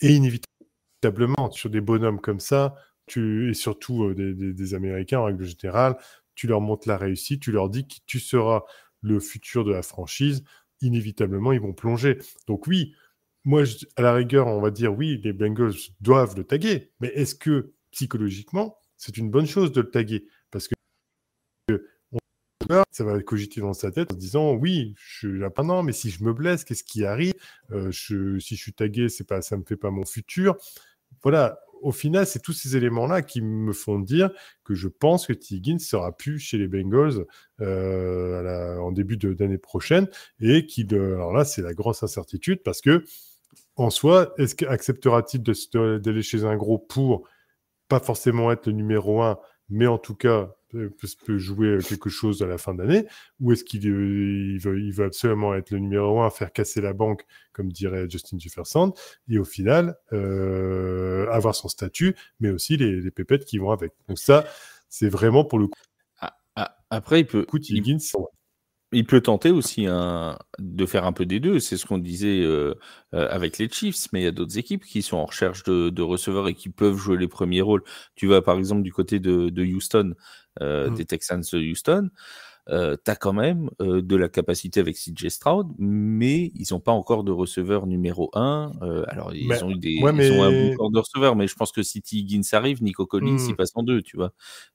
Et inévitablement, sur des bonhommes comme ça, et surtout des Américains en règle générale, tu leur montres la réussite, tu leur dis que tu seras le futur de la franchise, inévitablement, ils vont plonger. Donc oui, moi, à la rigueur, on va dire oui, les Bengals doivent le taguer, mais est-ce que psychologiquement, c'est une bonne chose de le taguer parce que ça va cogiter dans sa tête en se disant oui, je suis là pendant, mais si je me blesse, qu'est-ce qui arrive? Si je suis tagué, ça me fait pas mon futur. Voilà, au final, c'est tous ces éléments-là qui me font dire que je pense que T. Higgins sera plus chez les Bengals en début d'année prochaine et alors là, c'est la grosse incertitude parce que en soi, acceptera-t-il d'aller chez un gros pour pas forcément être le numéro 1, mais en tout cas peut jouer quelque chose à la fin d'année, ou est-ce qu'il veut absolument être le numéro 1, faire casser la banque, comme dirait Justin Jefferson, et au final avoir son statut, mais aussi les pépettes qui vont avec. Donc ça, c'est vraiment pour le coup. Après, il peut tenter aussi de faire un peu des deux. C'est ce qu'on disait avec les Chiefs, mais il y a d'autres équipes qui sont en recherche de receveurs et qui peuvent jouer les premiers rôles. Tu vas par exemple du côté de Houston, des Texans de Houston. Tu as quand même de la capacité avec CJ Stroud, mais ils n'ont pas encore de receveur numéro 1. Alors, ils ont un bon corps de receveur, mais je pense que si T. Higgins arrive, Nico Collins, il passe en 2, tu vois.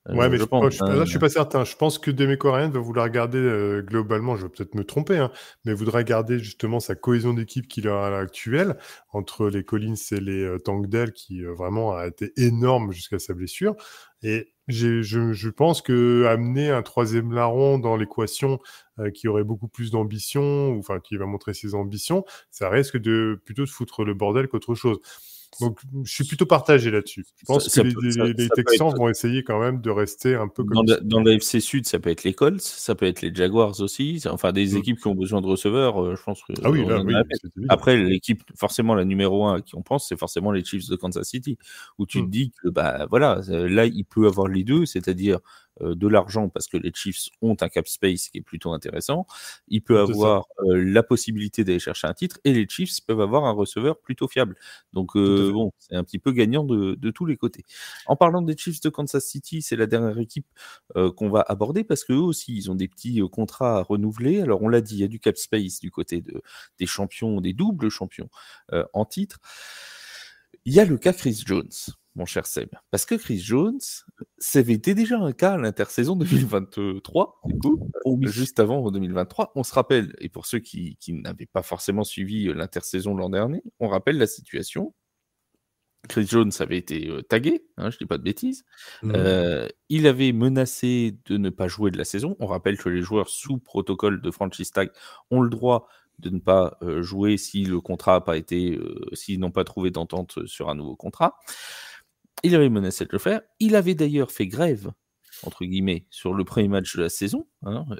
Mais je suis pas certain. Je pense que Demeco Ryan va vouloir garder globalement, je vais peut-être me tromper, mais voudra garder justement sa cohésion d'équipe qu'il a à l'heure actuelle entre les Collins et les Tank Dell qui vraiment a été énorme jusqu'à sa blessure. Et je pense que amener un troisième larron dans l'équation qui aurait beaucoup plus d'ambition, enfin qui va montrer ses ambitions, ça risque plutôt de foutre le bordel qu'autre chose. Donc, je suis plutôt partagé là-dessus. Je pense que les Texans vont essayer quand même de rester un peu comme dans la FC Sud, ça peut être les Colts, ça peut être les Jaguars aussi. Enfin, des équipes qui ont besoin de receveurs, je pense que... Ah oui, là, oui. Après, l'équipe, forcément, la numéro 1 à qui on pense, c'est forcément les Chiefs de Kansas City, où tu te dis que, voilà, là, il peut avoir les deux, c'est-à-dire de l'argent parce que les Chiefs ont un cap space qui est plutôt intéressant. Il peut avoir la possibilité d'aller chercher un titre et les Chiefs peuvent avoir un receveur plutôt fiable. Donc, bon, c'est un petit peu gagnant de tous les côtés. En parlant des Chiefs de Kansas City, c'est la dernière équipe qu'on va aborder parce qu'eux aussi, ils ont des petits contrats à renouveler. Alors, on l'a dit, il y a du cap space du côté des champions, des doubles champions en titre. Il y a le cas Chris Jones, mon cher Seb. Parce que Chris Jones, ça avait été déjà un cas à l'intersaison 2023, du coup, juste avant 2023. On se rappelle, et pour ceux qui n'avaient pas forcément suivi l'intersaison l'an dernier, on rappelle la situation. Chris Jones avait été tagué, je ne dis pas de bêtises. Il avait menacé de ne pas jouer de la saison. On rappelle que les joueurs sous protocole de franchise tag ont le droit de ne pas jouer si le contrat n'a pas été, s'ils n'ont pas trouvé d'entente sur un nouveau contrat. Il avait menacé de le faire. Il avait d'ailleurs fait grève, entre guillemets, sur le premier match de la saison.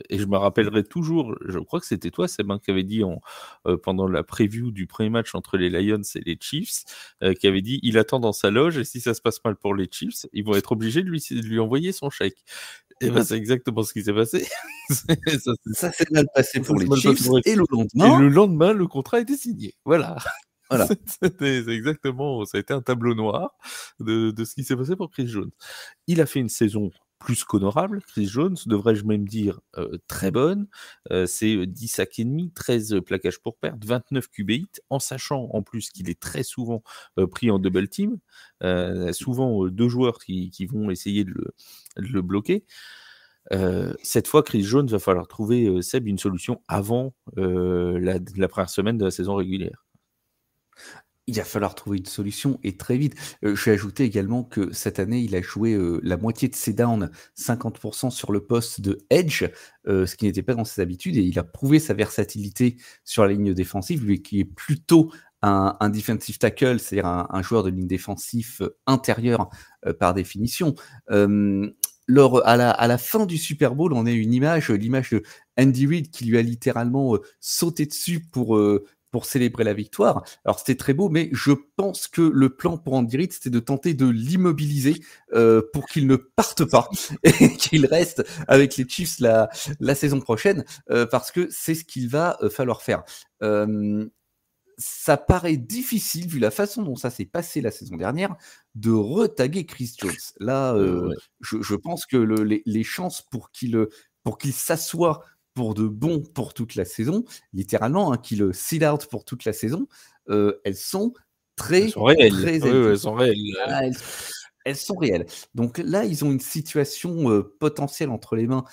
Et je me rappellerai toujours, je crois que c'était toi, Seb, qui avait dit pendant la preview du premier match entre les Lions et les Chiefs, qui avait dit il attend dans sa loge et si ça se passe mal pour les Chiefs, ils vont être obligés de lui envoyer son chèque. Et c'est exactement ce qui s'est passé. ça s'est mal passé pour les Chiefs. Et le lendemain, le contrat a été signé. Voilà. C'est exactement, ça a été un tableau noir de ce qui s'est passé pour Chris Jones. Il a fait une saison plus qu'honorable, Chris Jones, devrais-je même dire très bonne. C'est 10 sacs et demi, 13 plaquages pour perte, 29 QB hits, en sachant en plus qu'il est très souvent pris en double team. Souvent deux joueurs qui vont essayer de le bloquer. Cette fois, Chris Jones va falloir trouver, Seb, une solution avant la première semaine de la saison régulière. Il va falloir trouver une solution et très vite. Je vais ajouter également que cette année, il a joué la moitié de ses downs, 50% sur le poste de edge, ce qui n'était pas dans ses habitudes, et il a prouvé sa versatilité sur la ligne défensive, lui qui est plutôt un defensive tackle, c'est-à-dire un joueur de ligne défensive intérieure par définition. À la fin du Super Bowl, on a une l'image de Andy Reid qui lui a littéralement sauté dessus pour célébrer la victoire. Alors c'était très beau, mais je pense que le plan pour Andy Reid, c'était de tenter de l'immobiliser pour qu'il ne parte pas et qu'il reste avec les Chiefs la saison prochaine, parce que c'est ce qu'il va falloir faire. Ça paraît difficile, vu la façon dont ça s'est passé la saison dernière, de retaguer Chris Jones. Là, je pense que les chances pour qu'il s'assoie pour de bon pour toute la saison, littéralement, qu'il sit out pour toute la saison, elles sont très, elles sont réelles. très elles sont réelles. elles sont réelles. Donc là, ils ont une situation potentielle entre les mains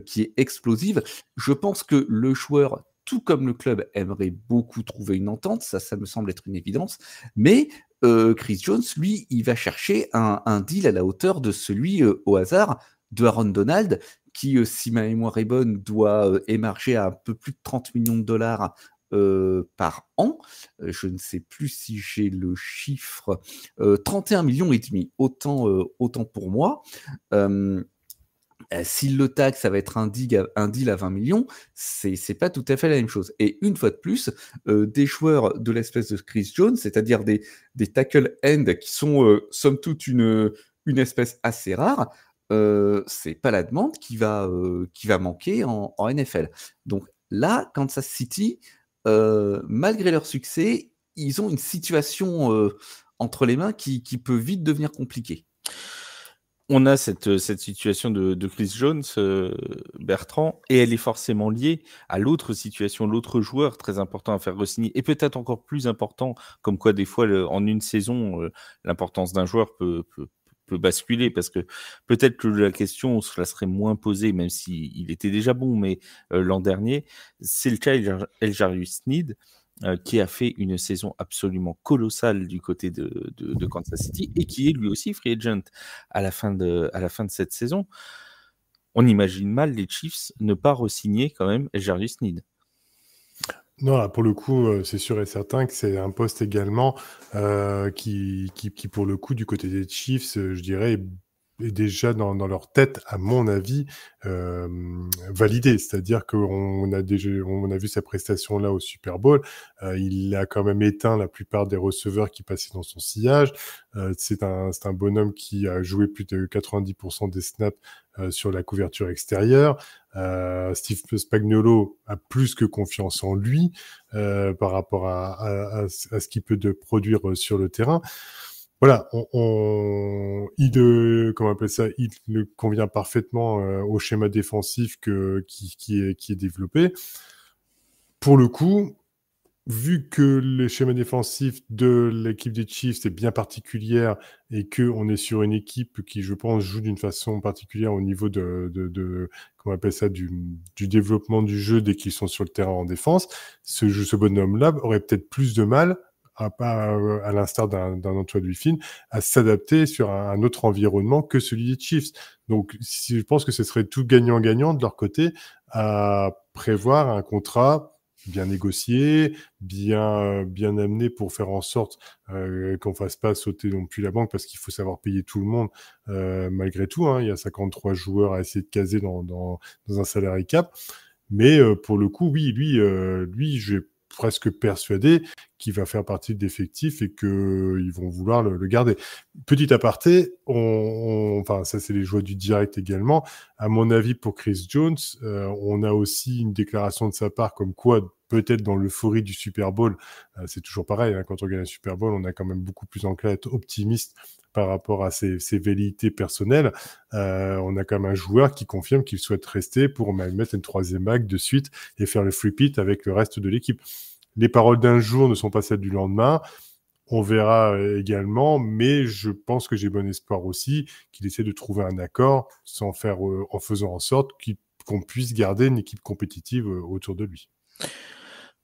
qui est explosive. Je pense que le joueur, tout comme le club, aimerait beaucoup trouver une entente. Ça me semble être une évidence. Mais Chris Jones, lui, il va chercher un deal à la hauteur de celui, au hasard, de Aaron Donald, qui, si ma mémoire est bonne, doit émarger à un peu plus de 30 millions de dollars par an. Je ne sais plus si j'ai le chiffre. 31 millions et demi, autant pour moi. S'il le tag, ça va être un deal à 20 millions, c'est pas tout à fait la même chose. Et une fois de plus, des joueurs de l'espèce de Chris Jones, c'est-à-dire des tackle end qui sont somme toute une espèce assez rare, c'est pas la demande qui va manquer en NFL. Donc là, Kansas City, malgré leur succès, ils ont une situation entre les mains qui peut vite devenir compliquée. On a cette situation de Chris Jones, Bertrand, et elle est forcément liée à l'autre situation, l'autre joueur très important à faire re-signer, et peut-être encore plus important, comme quoi des fois en une saison, l'importance d'un joueur peut basculer, parce que peut-être que la question se la serait moins posée, même s'il était déjà bon, mais l'an dernier, c'est le cas L'Jarius Sneed, qui a fait une saison absolument colossale du côté de Kansas City et qui est lui aussi free agent à la fin de cette saison. On imagine mal les Chiefs ne pas re-signer quand même L'Jarius Sneed. Non, là, pour le coup, c'est sûr et certain que c'est un poste également qui, pour le coup, du côté des Chiefs, je dirais, est déjà dans leur tête, à mon avis, validé. C'est-à-dire qu'on a vu sa prestation là au Super Bowl. Il a quand même éteint la plupart des receveurs qui passaient dans son sillage. C'est un bonhomme qui a joué plus de 90% des snaps sur la couverture extérieure. Steve Spagnuolo a plus que confiance en lui par rapport à ce qu'il peut produire sur le terrain. Voilà, comment on appelle ça, il convient parfaitement au schéma défensif qui est développé. Pour le coup, vu que le schéma défensif de l'équipe des Chiefs est bien particulière et qu'on est sur une équipe qui, je pense, joue d'une façon particulière au niveau comment on appelle ça, du développement du jeu dès qu'ils sont sur le terrain en défense, ce bonhomme-là aurait peut-être plus de mal, à l'instar d'un Antoine Griffin, à s'adapter sur un autre environnement que celui des Chiefs. Donc, je pense que ce serait tout gagnant-gagnant de leur côté à prévoir un contrat bien négocié, bien amené pour faire en sorte qu'on fasse pas sauter non plus la banque, parce qu'il faut savoir payer tout le monde malgré tout. Hein, il y a 53 joueurs à essayer de caser dans un salary cap. Mais pour le coup, oui, lui, je suis presque persuadé qu'il va faire partie de l'effectif et qu'ils vont vouloir le garder. Petit aparté, enfin, ça c'est les joies du direct également. À mon avis, pour Chris Jones, on a aussi une déclaration de sa part comme quoi, peut-être dans l'euphorie du Super Bowl, c'est toujours pareil, hein, quand on gagne un Super Bowl, on a quand même beaucoup plus enclin à être optimiste par rapport à ses velléités personnelles. On a quand même un joueur qui confirme qu'il souhaite rester pour mettre une troisième bague de suite et faire le free pit avec le reste de l'équipe. Les paroles d'un jour ne sont pas celles du lendemain. On verra également, mais je pense que j'ai bon espoir aussi qu'il essaie de trouver un accord en faisant en sorte qu'on puisse garder une équipe compétitive autour de lui.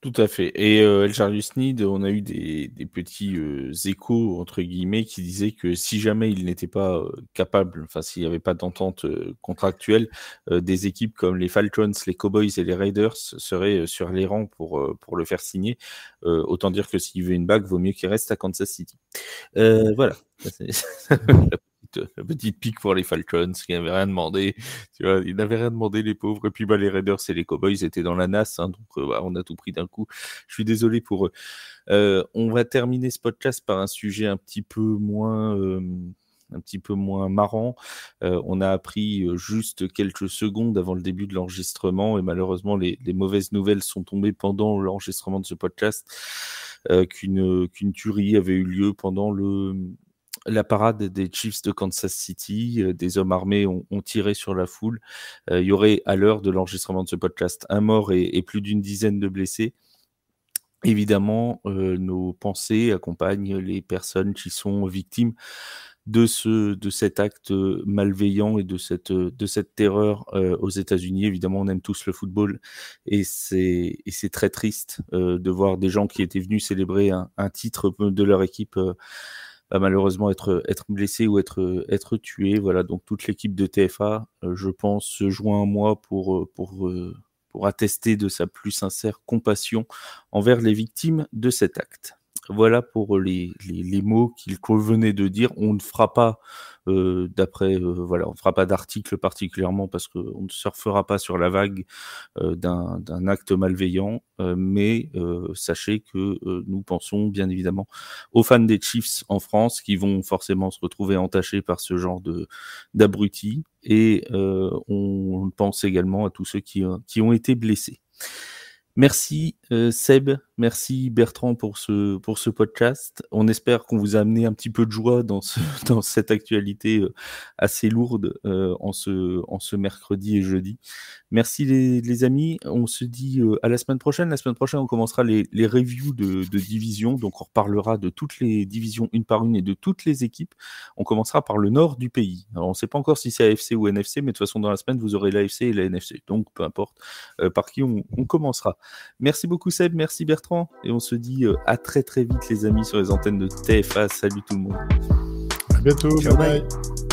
Tout à fait. Et L'Jarius Sneed, on a eu des petits échos, entre guillemets, qui disaient que si jamais il n'était pas capable, enfin s'il n'y avait pas d'entente contractuelle, des équipes comme les Falcons, les Cowboys et les Raiders seraient sur les rangs pour le faire signer. Autant dire que s'il veut une bague, vaut mieux qu'il reste à Kansas City. Voilà. La petite pique pour les Falcons qui n'avaient rien demandé. Tu vois, ils n'avaient rien demandé, les pauvres. Et puis les Raiders et les Cowboys étaient dans la nasse, hein, donc on a tout pris d'un coup. Je suis désolé pour eux. On va terminer ce podcast par un sujet un petit peu moins marrant. On a appris juste quelques secondes avant le début de l'enregistrement, et malheureusement les mauvaises nouvelles sont tombées pendant l'enregistrement de ce podcast, qu'une tuerie avait eu lieu pendant la parade des Chiefs de Kansas City. Des hommes armés ont tiré sur la foule. Il y aurait, à l'heure de l'enregistrement de ce podcast, un mort et plus d'une dizaine de blessés. Évidemment, nos pensées accompagnent les personnes qui sont victimes de cet acte malveillant et de cette terreur aux États-Unis. Évidemment, on aime tous le football et c'est très triste de voir des gens qui étaient venus célébrer un titre de leur équipe malheureusement être blessés ou être tués. Voilà, donc toute l'équipe de TFA, je pense, se joint à moi pour attester de sa plus sincère compassion envers les victimes de cet acte. Voilà pour les mots qu'il convenait de dire. On ne fera pas on ne fera pas d'article particulièrement parce qu'on ne surfera pas sur la vague d'un acte malveillant, mais sachez que nous pensons bien évidemment aux fans des Chiefs en France qui vont forcément se retrouver entachés par ce genre d'abrutis, et on pense également à tous ceux qui ont été blessés. Merci Seb, merci Bertrand pour ce podcast. On espère qu'on vous a amené un petit peu de joie dans cette actualité assez lourde en ce mercredi et jeudi. Merci les amis, on se dit à la semaine prochaine. La semaine prochaine, on commencera les reviews de divisions, donc on reparlera de toutes les divisions une par une et de toutes les équipes. On commencera par le nord du pays. Alors on ne sait pas encore si c'est AFC ou NFC, mais de toute façon dans la semaine, vous aurez l'AFC et la NFC, donc peu importe par qui on commencera. Merci beaucoup Seb, merci Bertrand, et on se dit à très très vite les amis sur les antennes de TFA. Salut tout le monde. À bientôt, ciao, bye bye.